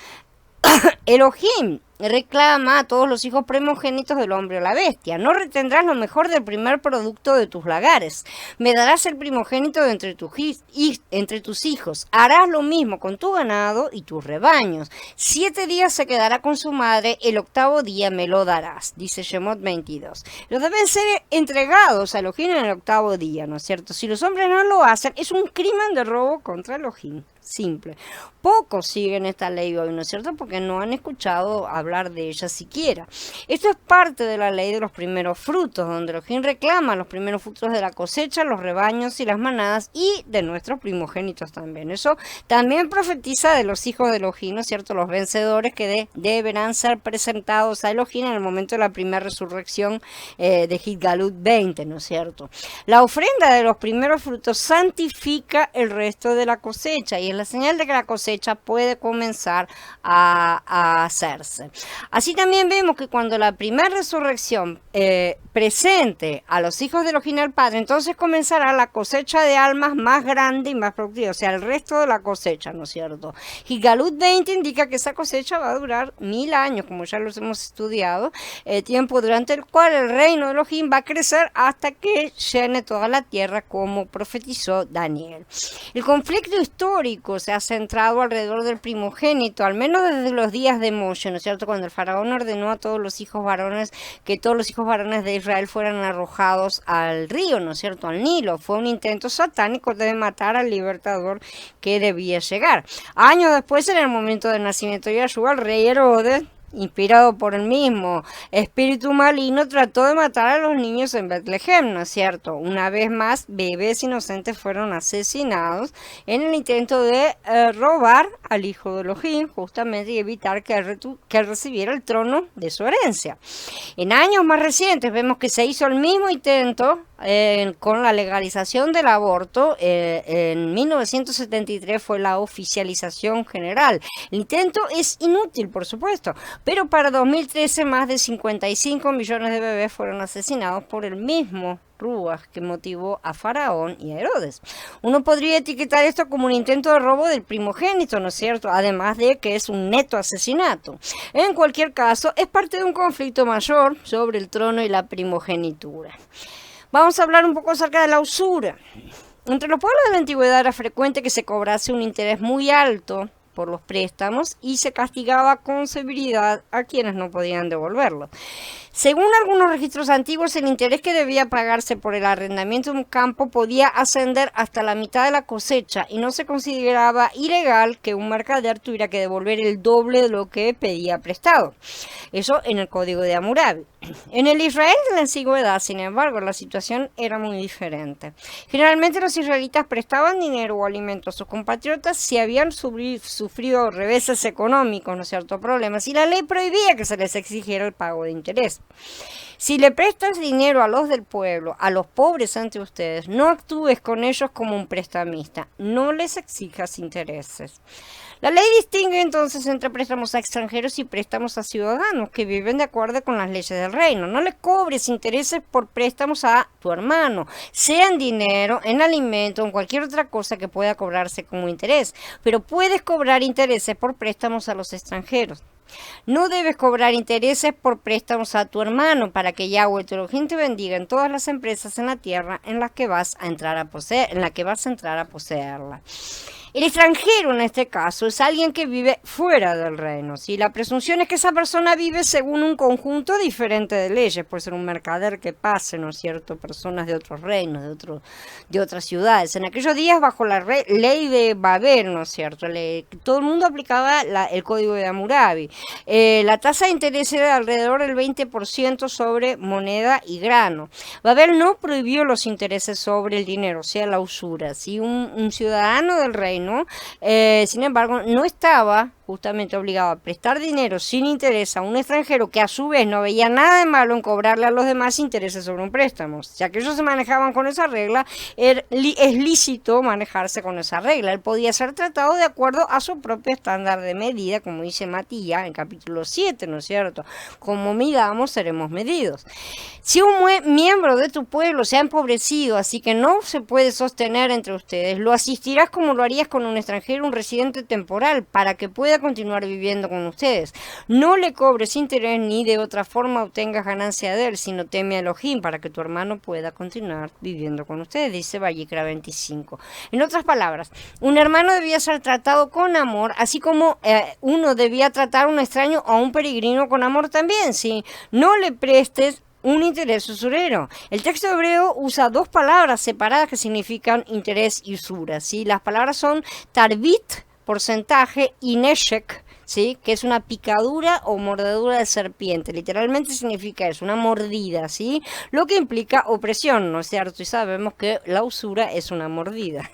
Elohim reclama a todos los hijos primogénitos del hombre o la bestia. No retendrás lo mejor del primer producto de tus lagares. Me darás el primogénito de entre tus hijos. Harás lo mismo con tu ganado y tus rebaños. 7 días se quedará con su madre, el 8º día me lo darás, dice Shemot 22. Los deben ser entregados a Elohim en el 8º día, ¿no es cierto? Si los hombres no lo hacen, es un crimen de robo contra Elohim. Simple. Pocos siguen esta ley hoy, ¿no es cierto? Porque no han escuchado hablar de ella siquiera. Esto es parte de la ley de los primeros frutos, donde Elohim reclama los primeros frutos de la cosecha, los rebaños y las manadas, y de nuestros primogénitos también. Eso también profetiza de los hijos de Elohim, ¿no es cierto? Los vencedores que deberán ser presentados a Elohim en el momento de la primera resurrección de Hitgalut 20, ¿no es cierto? La ofrenda de los primeros frutos santifica el resto de la cosecha, y es la señal de que la cosecha puede comenzar a hacerse. Así también vemos que cuando la primera resurrección presente a los hijos de Elohim al Padre, entonces comenzará la cosecha de almas más grande y más productiva, o sea, el resto de la cosecha, ¿no es cierto? Hitgalut 20 indica que esa cosecha va a durar 1000 años, como ya los hemos estudiado, tiempo durante el cual el reino de Elohim va a crecer hasta que llene toda la tierra, como profetizó Daniel. El conflicto histórico se ha centrado alrededor del primogénito, al menos desde los días de Moshe, ¿no es cierto? Cuando el faraón ordenó a todos los hijos varones que todos los hijos varones de Israel fueran arrojados al río, ¿no es cierto? Al Nilo. Fue un intento satánico de matar al libertador que debía llegar. Años después, en el momento del nacimiento de Yahshua, el rey Herodes, inspirado por el mismo espíritu maligno, trató de matar a los niños en Betlehem, ¿no es cierto? Una vez más, bebés inocentes fueron asesinados en el intento de robar al hijo de Elohim, justamente, y evitar que él recibiera el trono de su herencia. En años más recientes vemos que se hizo el mismo intento con la legalización del aborto. En 1973 fue la oficialización general. El intento es inútil, por supuesto, pero para 2013 más de 55 millones de bebés fueron asesinados por el mismo Ruach que motivó a Faraón y a Herodes. Uno podría etiquetar esto como un intento de robo del primogénito, ¿no es cierto? Además de que es un neto asesinato. En cualquier caso, es parte de un conflicto mayor sobre el trono y la primogenitura. Vamos a hablar un poco acerca de la usura. Entre los pueblos de la antigüedad era frecuente que se cobrase un interés muy alto por los préstamos y se castigaba con severidad a quienes no podían devolverlo. Según algunos registros antiguos, el interés que debía pagarse por el arrendamiento de un campo podía ascender hasta la mitad de la cosecha, y no se consideraba ilegal que un mercader tuviera que devolver el doble de lo que pedía prestado. Eso en el Código de Hammurabi. En el Israel de la antigüedad, sin embargo, la situación era muy diferente. Generalmente los israelitas prestaban dinero o alimentos a sus compatriotas si habían sufrido reveses económicos, ¿no es cierto?, problemas, y la ley prohibía que se les exigiera el pago de interés. Si le prestas dinero a los del pueblo, a los pobres ante ustedes, no actúes con ellos como un prestamista, no les exijas intereses. La ley distingue entonces entre préstamos a extranjeros y préstamos a ciudadanos que viven de acuerdo con las leyes del reino. No le cobres intereses por préstamos a tu hermano, sea en dinero, en alimento o en cualquier otra cosa que pueda cobrarse como interés, pero puedes cobrar intereses por préstamos a los extranjeros. No debes cobrar intereses por préstamos a tu hermano, para que Yahweh tu Elohim te bendiga en todas las empresas en la tierra en las que vas a entrar a poseerla. El extranjero en este caso es alguien que vive fuera del reino. ¿Sí? La presunción es que esa persona vive según un conjunto diferente de leyes. Puede ser un mercader que pase, ¿no es cierto?, personas de otros reinos, de otras ciudades. En aquellos días, bajo la ley de Babel, ¿no es cierto?, todo el mundo aplicaba el Código de Hammurabi. La tasa de interés era de alrededor del 20% sobre moneda y grano. Babel no prohibió los intereses sobre el dinero, o sea, la usura. ¿Sí? Un ciudadano del reino, sin embargo, no estaba justamente obligado a prestar dinero sin interés a un extranjero que a su vez no veía nada de malo en cobrarle a los demás intereses sobre un préstamo. Ya que ellos se manejaban con esa regla, es lícito manejarse con esa regla. Él podía ser tratado de acuerdo a su propio estándar de medida, como dice Matías en capítulo 7, ¿no es cierto? Como midamos, seremos medidos. Si un miembro de tu pueblo se ha empobrecido, así que no se puede sostener entre ustedes, lo asistirás como lo harías con un extranjero, un residente temporal, para que pueda continuar viviendo con ustedes. No le cobres interés ni de otra forma obtengas ganancia de él, sino teme a Elohim para que tu hermano pueda continuar viviendo con ustedes, dice Vallicra 25. En otras palabras, un hermano debía ser tratado con amor, así como uno debía tratar a un extraño o a un peregrino con amor también, ¿sí? No le prestes un interés usurero. El texto hebreo usa dos palabras separadas que significan interés y usura, ¿sí? Las palabras son tarbit, porcentaje, y neshek, ¿sí? Que es una picadura o mordedura de serpiente. Literalmente significa eso, una mordida, ¿sí? Lo que implica opresión, ¿no es cierto? Y sabemos que la usura es una mordida.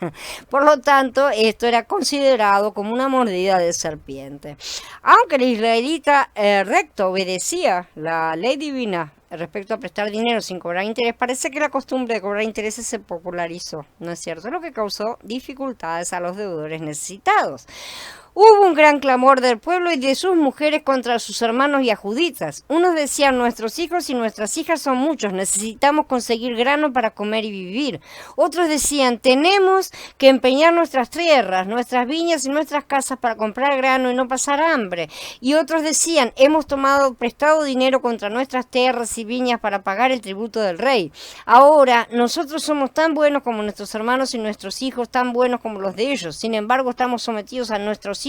Por lo tanto, esto era considerado como una mordida de serpiente. Aunque el israelita recto obedecía la ley divina respecto a prestar dinero sin cobrar interés, parece que la costumbre de cobrar intereses se popularizó, ¿no es cierto? Lo que causó dificultades a los deudores necesitados. Hubo un gran clamor del pueblo y de sus mujeres contra sus hermanos yahuditas. Unos decían, nuestros hijos y nuestras hijas son muchos, necesitamos conseguir grano para comer y vivir. Otros decían, tenemos que empeñar nuestras tierras, nuestras viñas y nuestras casas para comprar grano y no pasar hambre. Y otros decían, hemos tomado prestado dinero contra nuestras tierras y viñas para pagar el tributo del rey. Ahora, nosotros somos tan buenos como nuestros hermanos y nuestros hijos tan buenos como los de ellos. Sin embargo, estamos sometiendo a nuestros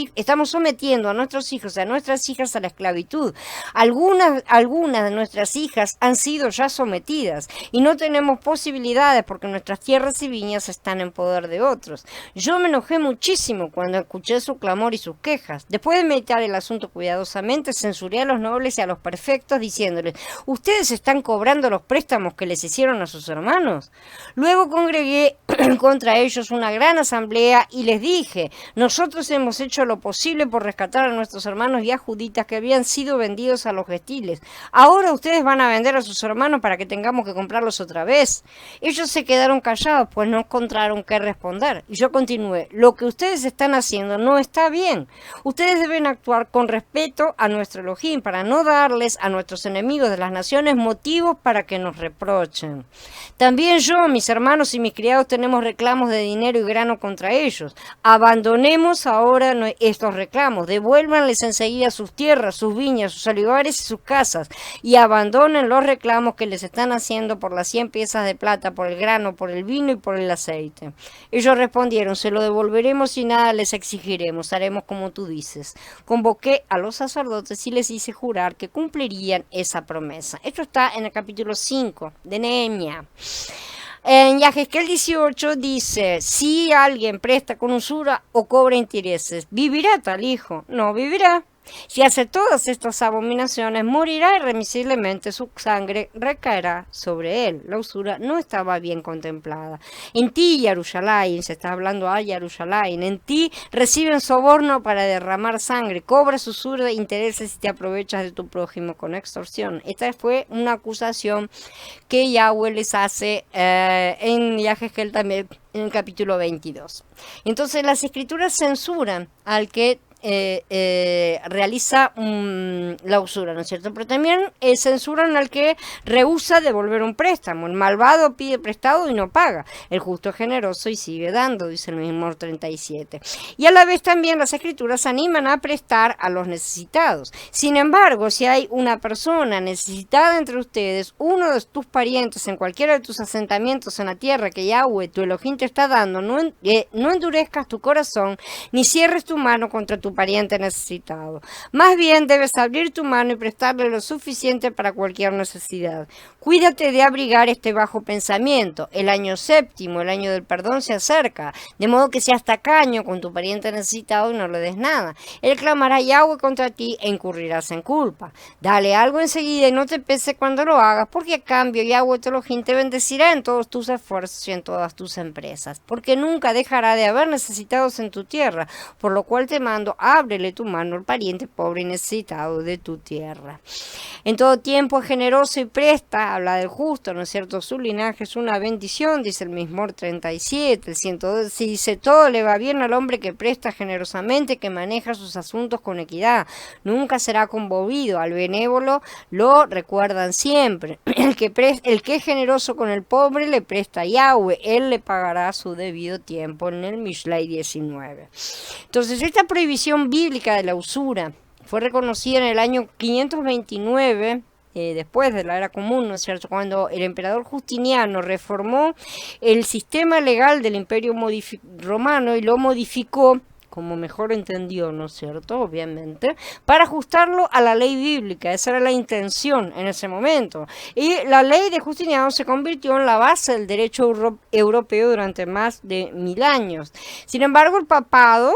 hijos y a nuestras hijas a la esclavitud. Algunas de nuestras hijas han sido ya sometidas y no tenemos posibilidades porque nuestras tierras y viñas están en poder de otros. Yo me enojé muchísimo cuando escuché su clamor y sus quejas. Después de meditar el asunto cuidadosamente, censuré a los nobles y a los perfectos diciéndoles, ¿ustedes están cobrando los préstamos que les hicieron a sus hermanos? Luego congregué contra ellos una gran asamblea y les dije, nosotros hemos hecho lo posible por rescatar a nuestros hermanos yahuditas que habían sido vendidos a los gentiles. Ahora ustedes van a vender a sus hermanos para que tengamos que comprarlos otra vez. Ellos se quedaron callados, pues no encontraron qué responder. Y yo continué, lo que ustedes están haciendo no está bien. Ustedes deben actuar con respeto a nuestro Elohim para no darles a nuestros enemigos de las naciones motivos para que nos reprochen. También yo, mis hermanos y mis criados tenemos reclamos de dinero y grano contra ellos. Abandonemos ahora estos reclamos, devuélvanles enseguida sus tierras, sus viñas, sus olivares y sus casas, y abandonen los reclamos que les están haciendo por las 100 piezas de plata, por el grano, por el vino y por el aceite. Ellos respondieron, se lo devolveremos y nada les exigiremos, haremos como tú dices. Convoqué a los sacerdotes y les hice jurar que cumplirían esa promesa. Esto está en el capítulo 5 de Nehemia. En Yahezkel 18 dice, si alguien presta con usura o cobra intereses, ¿vivirá tal hijo? No vivirá. Si hace todas estas abominaciones, morirá irremisiblemente, su sangre recaerá sobre él. La usura no estaba bien contemplada. En ti, Yerushalayim, se está hablando a Yerushalayim, en ti reciben soborno para derramar sangre, cobras usura de intereses y te aprovechas de tu prójimo con extorsión. Esta fue una acusación que Yahweh les hace en Yahezkel también, en el capítulo 22. Entonces las escrituras censuran al que realiza la usura, ¿no es cierto? Pero también censuran al que rehúsa devolver un préstamo. El malvado pide prestado y no paga. El justo es generoso y sigue dando, dice el mismo 37. Y a la vez también las escrituras animan a prestar a los necesitados. Sin embargo, si hay una persona necesitada entre ustedes, uno de tus parientes en cualquiera de tus asentamientos en la tierra que Yahweh, tu Elohim, te está dando, no endurezcas tu corazón ni cierres tu mano contra tu pariente necesitado. Más bien debes abrir tu mano y prestarle lo suficiente para cualquier necesidad. Cuídate de abrigar este bajo pensamiento. El año séptimo, el año del perdón, se acerca, de modo que seas tacaño con tu pariente necesitado y no le des nada. Él clamará a Yahweh contra ti e incurrirás en culpa. Dale algo enseguida y no te pese cuando lo hagas, porque a cambio Yahweh tu Elohim te bendecirá en todos tus esfuerzos y en todas tus empresas, porque nunca dejará de haber necesitados en tu tierra, por lo cual te mando, ábrele tu mano al pariente pobre y necesitado de tu tierra. En todo tiempo es generoso y presta habla del justo, ¿no es cierto? Su linaje es una bendición, dice el Mismor 37, el 112, dice, todo le va bien al hombre que presta generosamente, que maneja sus asuntos con equidad, nunca será conmovido, al benévolo lo recuerdan siempre, el que es generoso con el pobre le presta a Yahweh, él le pagará a su debido tiempo, en el Mishlei 19. Entonces, esta prohibición bíblica de la usura fue reconocida en el año 529, después de la era común, ¿no es cierto?, cuando el emperador Justiniano reformó el sistema legal del Imperio Romano y lo modificó como mejor entendió, ¿no es cierto?, obviamente, para ajustarlo a la ley bíblica. Esa era la intención en ese momento. Y la ley de Justiniano se convirtió en la base del derecho europeo durante más de 1000 años. Sin embargo, el papado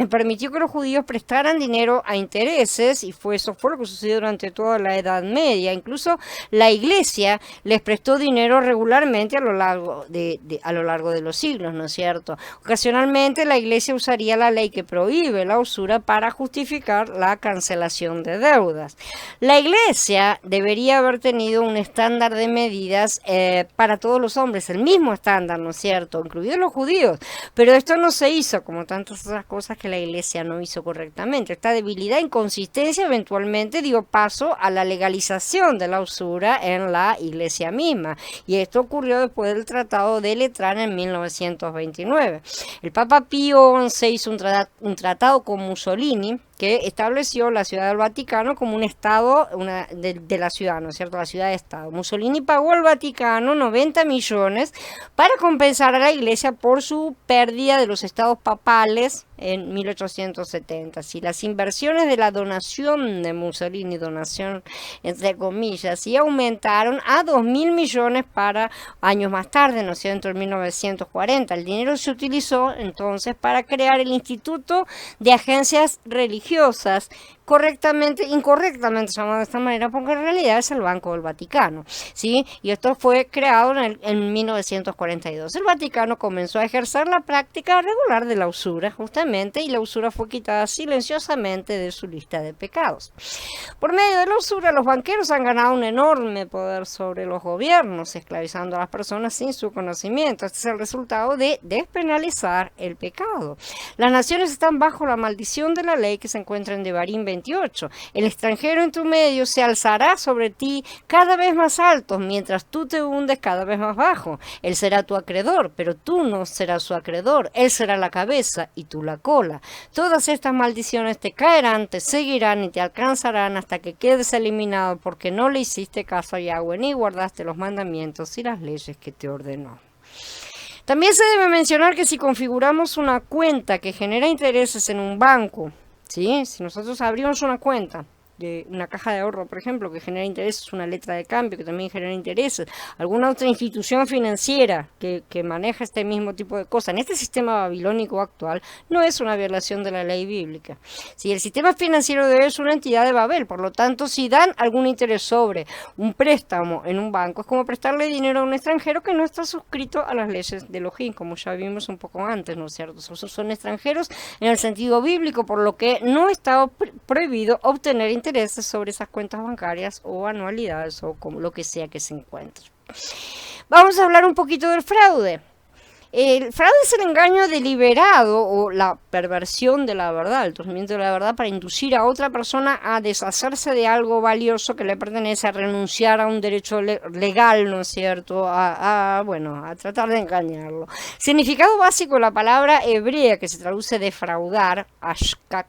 permitió que los judíos prestaran dinero a intereses, y eso fue lo que sucedió durante toda la Edad Media. Incluso la Iglesia les prestó dinero regularmente a lo largo de los siglos, ¿no es cierto? Ocasionalmente la Iglesia usaría la ley que prohíbe la usura para justificar la cancelación de deudas. La Iglesia debería haber tenido un estándar de medidas para todos los hombres, el mismo estándar, ¿no es cierto?, incluidos los judíos, pero esto no se hizo, como tantas otras cosas que la Iglesia no hizo correctamente. Esta debilidad e inconsistencia eventualmente dio paso a la legalización de la usura en la Iglesia misma, y esto ocurrió después del Tratado de Letrán en 1929. El Papa Pío XI hizo un tratado con Mussolini que estableció la Ciudad del Vaticano como un estado de la ciudad, ¿no es cierto?, la ciudad de estado. Mussolini pagó al Vaticano 90 millones para compensar a la Iglesia por su pérdida de los estados papales en 1870. Si las inversiones de la donación de Mussolini, donación entre comillas, sí aumentaron a 2.000 millones para años más tarde, ¿no es cierto?, en 1940. El dinero se utilizó entonces para crear el Instituto de Agencias Religiosas, incorrectamente llamado de esta manera, porque en realidad es el Banco del Vaticano, ¿sí? Y esto fue creado en 1942. El Vaticano comenzó a ejercer la práctica regular de la usura, justamente, y la usura fue quitada silenciosamente de su lista de pecados. Por medio de la usura, los banqueros han ganado un enorme poder sobre los gobiernos, esclavizando a las personas sin su conocimiento. Este es el resultado de despenalizar el pecado. Las naciones están bajo la maldición de la ley que se encuentra en Devarim 28. El extranjero en tu medio se alzará sobre ti cada vez más alto, mientras tú te hundes cada vez más bajo. Él será tu acreedor, pero tú no serás su acreedor. Él será la cabeza y tú la cola. Todas estas maldiciones te caerán, te seguirán y te alcanzarán hasta que quedes eliminado, porque no le hiciste caso a Yahweh ni guardaste los mandamientos y las leyes que te ordenó. También se debe mencionar que si configuramos una cuenta que genera intereses en un banco, ¿sí?, si nosotros abrimos una cuenta de una caja de ahorro, por ejemplo, que genera intereses, una letra de cambio que también genera intereses, alguna otra institución financiera que maneja este mismo tipo de cosas, en este sistema babilónico actual, no es una violación de la ley bíblica. Si el sistema financiero de hoy es una entidad de Babel, por lo tanto, si dan algún interés sobre un préstamo en un banco, es como prestarle dinero a un extranjero que no está suscrito a las leyes de Elohim, como ya vimos un poco antes, ¿no es cierto? Son extranjeros en el sentido bíblico, por lo que no está prohibido obtener intereses sobre esas cuentas bancarias o anualidades o como lo que sea que se encuentre. Vamos a hablar un poquito del fraude. El fraude es el engaño deliberado o la perversión de la verdad, el torcimiento de la verdad para inducir a otra persona a deshacerse de algo valioso que le pertenece, a renunciar a un derecho legal, ¿no es cierto?, a tratar de engañarlo. Significado básico de la palabra hebrea que se traduce defraudar, ashak,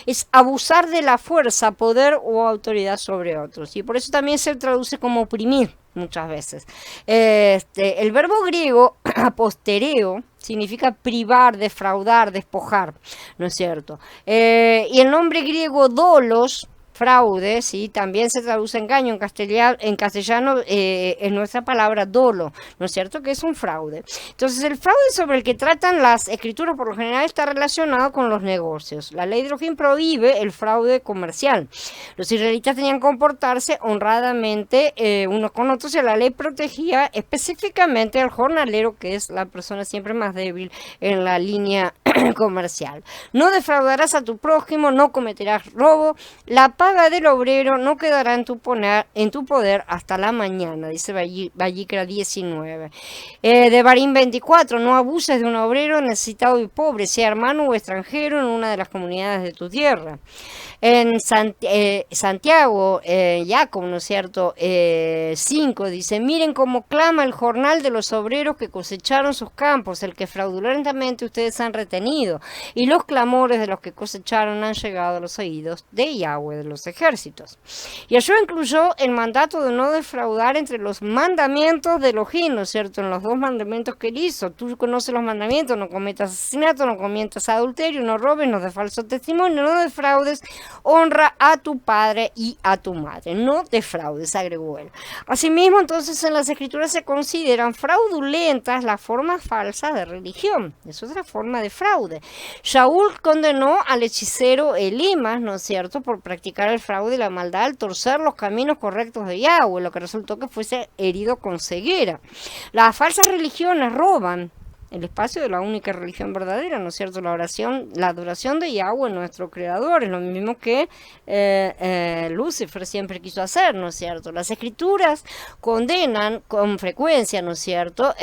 es abusar de la fuerza, poder o autoridad sobre otros, y por eso también se traduce como oprimir muchas veces. El verbo griego apostereo significa privar, defraudar, despojar, ¿no es cierto? Y el nombre griego dolos, fraude, ¿sí?, también se traduce engaño. En castellano es nuestra palabra dolo, ¿no es cierto?, que es un fraude. Entonces, el fraude sobre el que tratan las escrituras por lo general está relacionado con los negocios. La ley de Elohim prohíbe el fraude comercial. Los israelitas tenían que comportarse honradamente unos con otros, y la ley protegía específicamente al jornalero, que es la persona siempre más débil en la línea comercial. No defraudarás a tu prójimo, no cometerás robo. La paz paga del obrero no quedará en tu poder hasta la mañana, dice Vallicra 19. De Barín 24, no abuses de un obrero necesitado y pobre, sea hermano o extranjero en una de las comunidades de tu tierra. En Santiago, Jacob, ¿no es cierto? 5 dice, miren cómo clama el jornal de los obreros que cosecharon sus campos, el que fraudulentamente ustedes han retenido, y los clamores de los que cosecharon han llegado a los oídos de Yahweh de los ejércitos. Yahshua incluyó el mandato de no defraudar entre los mandamientos de Elohim, ¿no es cierto? En los 2 mandamientos que él hizo. Tú conoces los mandamientos: no cometas asesinato, no cometas adulterio, no robes, no des falso testimonio, no defraudes, honra a tu padre y a tu madre. No defraudes, agregó él. Asimismo, entonces, en las escrituras se consideran fraudulentas las formas falsas de religión. Es otra forma de fraude. Shaul condenó al hechicero Elimas, ¿no es cierto?, por practicar el fraude y la maldad al torcer los caminos correctos de Yahweh, lo que resultó que fuese herido con ceguera. Las falsas religiones roban el espacio de la única religión verdadera, ¿no es cierto? La oración, la adoración de Yahweh, nuestro creador, es lo mismo que Lucifer siempre quiso hacer, ¿no es cierto? Las escrituras condenan con frecuencia, ¿no es cierto?,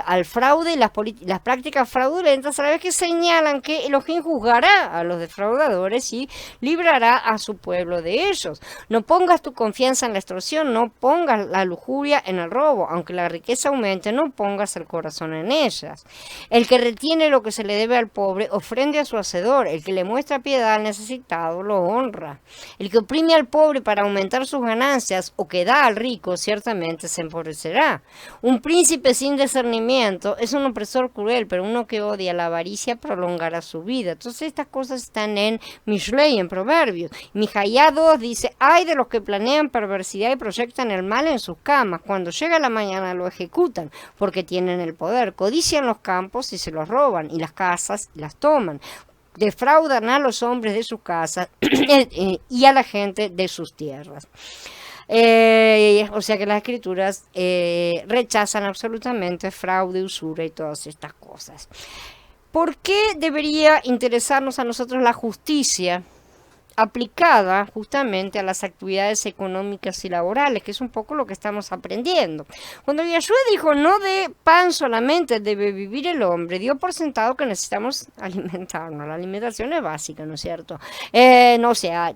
al fraude y las prácticas fraudulentas, a la vez que señalan que Elohim juzgará a los defraudadores y librará a su pueblo de ellos. No pongas tu confianza en la extorsión, no pongas la lujuria en el robo, aunque la riqueza aumente, no pongas el corazón en ellas. El que retiene lo que se le debe al pobre, ofrende a su hacedor. El que le muestra piedad al necesitado, lo honra. El que oprime al pobre para aumentar sus ganancias, o que da al rico, ciertamente se empobrecerá. Un príncipe sin discernimiento es un opresor cruel, pero uno que odia la avaricia prolongará su vida. Entonces estas cosas están en Mishlei, en Proverbios. Mijaía 2 dice, ay de los que planean perversidad y proyectan el mal en sus camas. Cuando llega la mañana lo ejecutan, porque tienen el poder. Codician los campos y se los roban, y las casas las toman. Defraudan a los hombres de sus casas y a la gente de sus tierras. O sea que las escrituras rechazan absolutamente fraude, usura y todas estas cosas. ¿Por qué debería interesarnos a nosotros la justicia aplicada justamente a las actividades económicas y laborales, que es un poco lo que estamos aprendiendo? Cuando Yahshua dijo, no de pan solamente debe vivir el hombre, dio por sentado que necesitamos alimentarnos. La alimentación es básica, ¿no es cierto?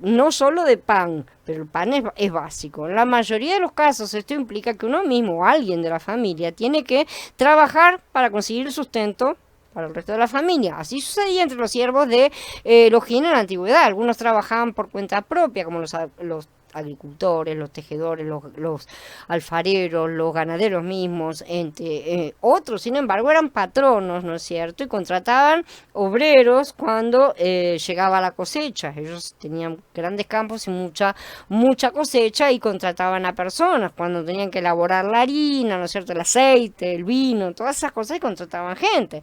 No solo de pan, pero el pan es básico. En la mayoría de los casos esto implica que uno mismo o alguien de la familia tiene que trabajar para conseguir el sustento para el resto de la familia. Así sucedía entre los siervos de Elohim en la antigüedad. Algunos trabajaban por cuenta propia, como los agricultores, los tejedores, los alfareros, los ganaderos mismos, otros, sin embargo, eran patronos, ¿no es cierto? Y contrataban obreros cuando llegaba la cosecha. Ellos tenían grandes campos y mucha cosecha y contrataban a personas cuando tenían que elaborar la harina, ¿no es cierto? El aceite, el vino, todas esas cosas, y contrataban gente.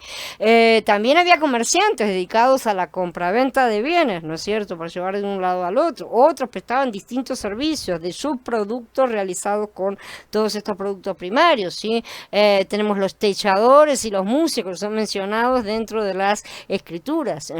También había comerciantes dedicados a la compraventa de bienes, ¿no es cierto?, para llevar de un lado al otro. Otros prestaban distintos servicios de subproductos realizados con todos estos productos primarios, ¿sí? Tenemos los techadores y los músicos, son mencionados dentro de las escrituras.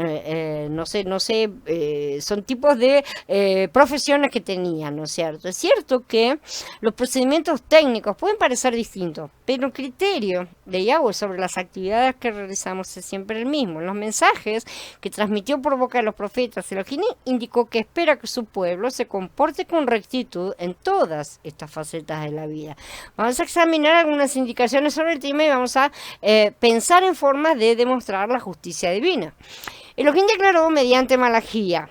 Son tipos de profesiones que tenían, ¿no es cierto? Es cierto que los procedimientos técnicos pueden parecer distintos, pero el criterio de Yahweh sobre las actividades que realizamos es siempre el mismo. En los mensajes que transmitió por boca de los profetas, Elohim indicó que espera que su pueblo se comporte con rectitud en todas estas facetas de la vida. Vamos a examinar algunas indicaciones sobre el tema y vamos a pensar en formas de demostrar la justicia divina. Elohim declaró mediante Malachía: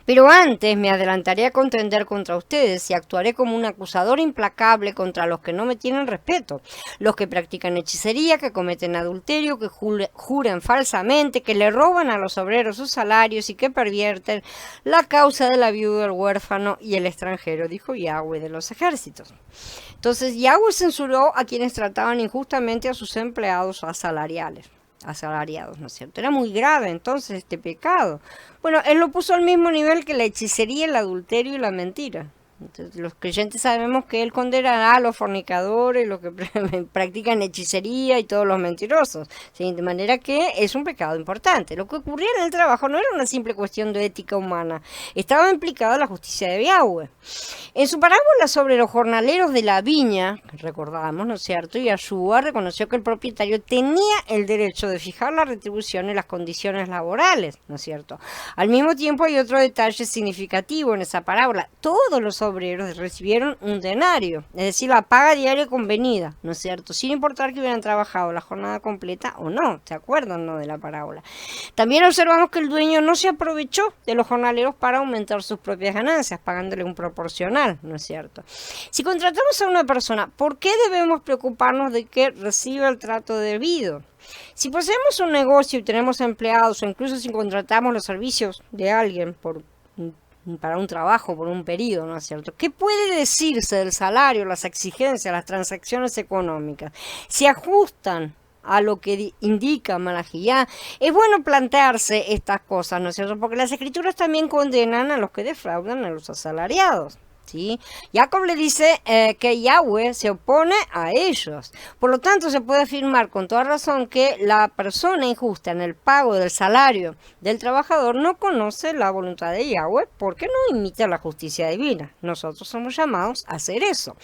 pero antes me adelantaré a contender contra ustedes y actuaré como un acusador implacable contra los que no me tienen respeto, los que practican hechicería, que cometen adulterio, que juran falsamente, que le roban a los obreros sus salarios y que pervierten la causa de la viuda, el huérfano y el extranjero, dijo Yahweh de los ejércitos. Entonces Yahweh censuró a quienes trataban injustamente a sus empleados asalariados, ¿no es cierto? Era muy grave entonces este pecado. Bueno, él lo puso al mismo nivel que la hechicería, el adulterio y la mentira. Entonces, los creyentes sabemos que él condenará a los fornicadores, los que practican hechicería y todos los mentirosos, ¿sí? De manera que es un pecado importante. Lo que ocurría en el trabajo no era una simple cuestión de ética humana, estaba implicada la justicia de Yahweh. En su parábola sobre los jornaleros de la viña, recordamos, ¿no es cierto?, Yahshua reconoció que el propietario tenía el derecho de fijar la retribución y las condiciones laborales, ¿no es cierto? Al mismo tiempo hay otro detalle significativo en esa parábola. Todos los obreros recibieron un denario, es decir, la paga diaria convenida, ¿no es cierto?, sin importar que hubieran trabajado la jornada completa o no. ¿Se acuerdan, no, de la parábola? También observamos que el dueño no se aprovechó de los jornaleros para aumentar sus propias ganancias, pagándole un proporcional, ¿no es cierto? Si contratamos a una persona, ¿por qué debemos preocuparnos de que reciba el trato debido? Si poseemos un negocio y tenemos empleados, o incluso si contratamos los servicios de alguien para un trabajo, por un periodo, ¿no es cierto?, ¿qué puede decirse del salario, las exigencias, las transacciones económicas? ¿Se ajustan a lo que indica Malajía? Es bueno plantearse estas cosas, ¿no es cierto?, porque las escrituras también condenan a los que defraudan a los asalariados, ¿sí? Jacob le dice que Yahweh se opone a ellos. Por lo tanto, se puede afirmar con toda razón que la persona injusta en el pago del salario del trabajador no conoce la voluntad de Yahweh porque no imita la justicia divina. Nosotros somos llamados a hacer eso.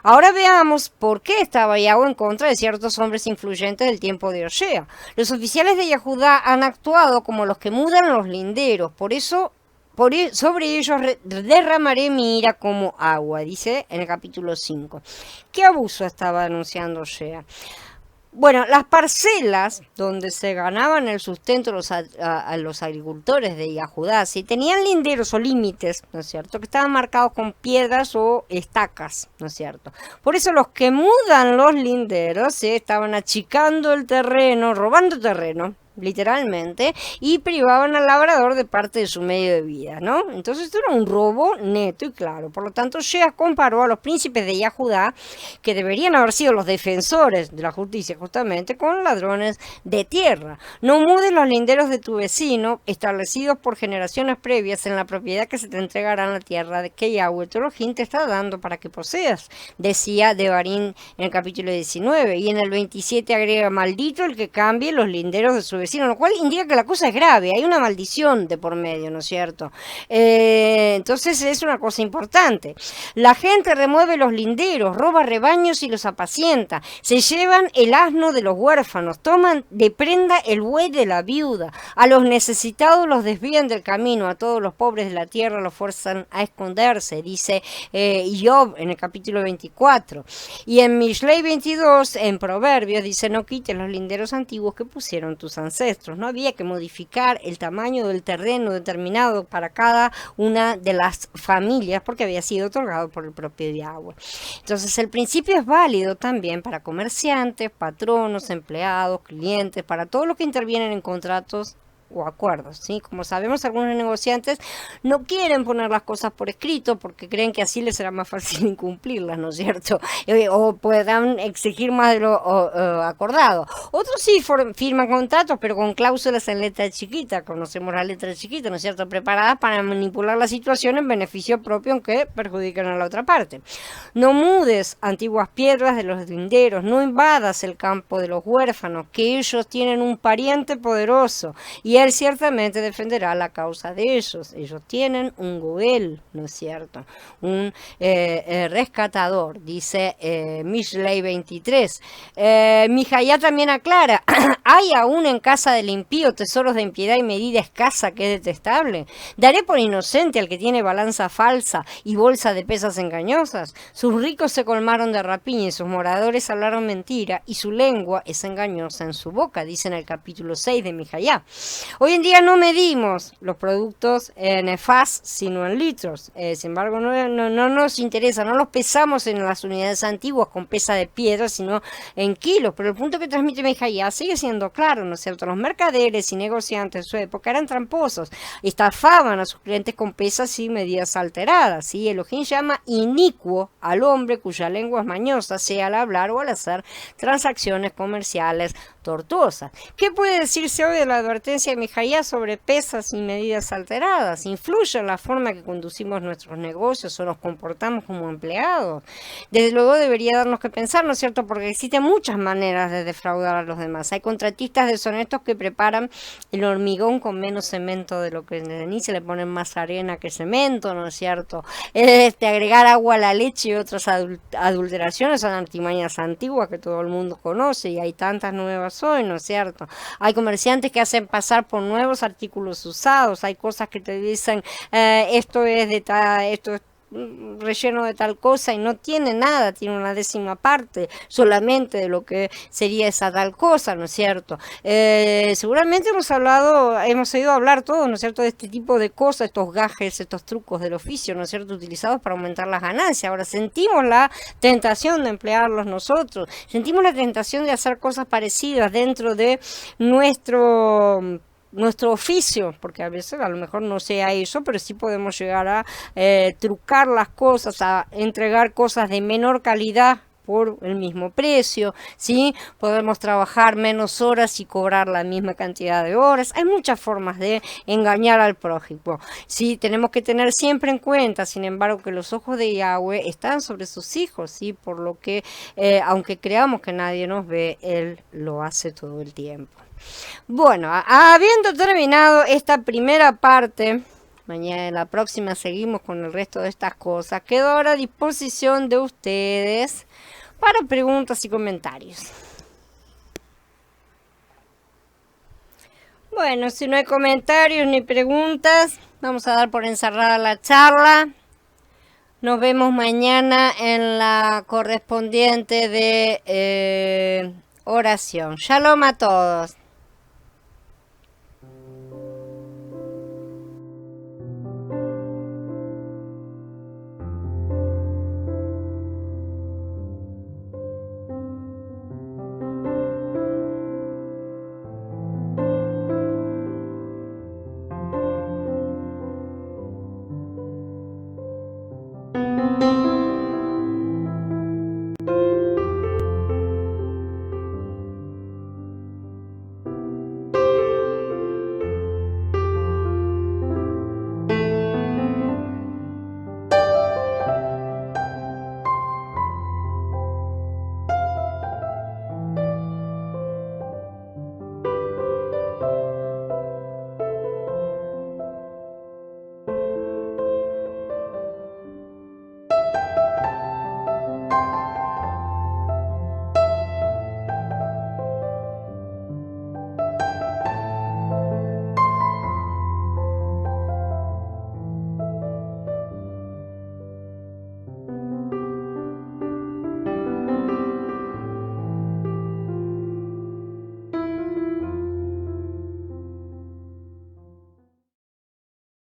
Ahora veamos por qué estaba Yahweh en contra de ciertos hombres influyentes del tiempo de Osea. Los oficiales de Yehudá han actuado como los que mudan los linderos, sobre ellos derramaré mi ira como agua, dice en el capítulo 5. ¿Qué abuso estaba denunciando Osea? Bueno, las parcelas donde se ganaban el sustento a los agricultores de Yehudá, si tenían linderos o límites, ¿no es cierto?, que estaban marcados con piedras o estacas, ¿no es cierto? Por eso los que mudan los linderos estaban achicando el terreno, robando terreno, literalmente, y privaban al labrador de parte de su medio de vida, ¿no? Entonces esto era un robo neto y claro. Por lo tanto, Shea comparó a los príncipes de Yehudá, que deberían haber sido los defensores de la justicia justamente, con ladrones de tierra. No mudes los linderos de tu vecino, establecidos por generaciones previas en la propiedad que se te entregará en la tierra de que Yahweh tu Elohim te está dando para que poseas, decía Devarim en el capítulo 19, y en el 27 agrega: maldito el que cambie los linderos de su vecino, lo cual indica que la cosa es grave, hay una maldición de por medio, ¿no es cierto? Entonces es una cosa importante. La gente remueve los linderos, roba rebaños y los apacienta, se llevan el asno de los huérfanos, toman de prenda el buey de la viuda, a los necesitados los desvían del camino, a todos los pobres de la tierra los fuerzan a esconderse, dice Job en el capítulo 24. Y en Mishlei 22, en Proverbios, dice: no quites los linderos antiguos que pusieron tus ancestros. No había que modificar el tamaño del terreno determinado para cada una de las familias porque había sido otorgado por el propio Yahweh. Entonces el principio es válido también para comerciantes, patronos, empleados, clientes, para todos los que intervienen en contratos o acuerdos, ¿sí? Como sabemos, algunos negociantes no quieren poner las cosas por escrito porque creen que así les será más fácil incumplirlas, ¿no es cierto? O puedan exigir más de lo acordado. Otros sí firman contratos, pero con cláusulas en letra chiquita, conocemos la letra chiquita, ¿no es cierto?, preparadas para manipular la situación en beneficio propio, aunque perjudican a la otra parte. No mudes antiguas piedras de los linderos, no invadas el campo de los huérfanos, que ellos tienen un pariente poderoso, y él ciertamente defenderá la causa de ellos. Ellos tienen un goel, ¿no es cierto?, un rescatador, dice Mishlei 23. Mijayá también aclara: ¿hay aún en casa del impío tesoros de impiedad y medida escasa que es detestable? ¿Daré por inocente al que tiene balanza falsa y bolsa de pesas engañosas? Sus ricos se colmaron de rapiña y sus moradores hablaron mentira, y su lengua es engañosa en su boca, dice en el capítulo 6 de Mijayá. Hoy en día no medimos los productos en EFAS, sino en litros. Sin embargo, no nos interesa, no los pesamos en las unidades antiguas con pesa de piedra, sino en kilos. Pero el punto que transmite Mijayá sigue siendo claro, ¿no es cierto? Los mercaderes y negociantes de su época eran tramposos, estafaban a sus clientes con pesas y medidas alteradas, ¿sí? Elohim llama inicuo al hombre cuya lengua es mañosa, sea al hablar o al hacer transacciones comerciales tortuosas. ¿Qué puede decirse hoy de la advertencia de Mijaía sobre pesas y medidas alteradas. Influye en la forma que conducimos nuestros negocios o nos comportamos como empleados. Desde luego debería darnos que pensar, ¿no es cierto? Porque existen muchas maneras de defraudar a los demás. Hay contratistas deshonestos que preparan el hormigón con menos cemento de lo que ni se le ponen más arena que cemento, ¿no es cierto? Agregar agua a la leche y otras adulteraciones son artimañas antiguas que todo el mundo conoce y hay tantas nuevas hoy, ¿no es cierto? Hay comerciantes que hacen pasar por nuevos artículos usados, hay cosas que te dicen esto es de esto es relleno de tal cosa y no tiene nada, tiene una décima parte solamente de lo que sería esa tal cosa, ¿no es cierto? Seguramente hemos oído hablar todos, ¿no es cierto?, de este tipo de cosas, estos gajes, estos trucos del oficio, ¿no es cierto?, utilizados para aumentar las ganancias. Ahora sentimos la tentación de emplearlos nosotros, sentimos la tentación de hacer cosas parecidas dentro de nuestro oficio, porque a veces a lo mejor no sea eso, pero sí podemos llegar a trucar las cosas, a entregar cosas de menor calidad por el mismo precio, ¿sí? Podemos trabajar menos horas y cobrar la misma cantidad de horas. Hay muchas formas de engañar al prójimo, ¿sí? Tenemos que tener siempre en cuenta, sin embargo, que los ojos de Yahweh están sobre sus hijos, ¿sí? Por lo que, aunque creamos que nadie nos ve, Él lo hace todo el tiempo. Bueno, habiendo terminado esta primera parte, mañana en la próxima seguimos con el resto de estas cosas. Quedo ahora a disposición de ustedes para preguntas y comentarios. Bueno, si no hay comentarios ni preguntas, vamos a dar por encerrada la charla. Nos vemos mañana en la correspondiente de oración. Shalom a todos.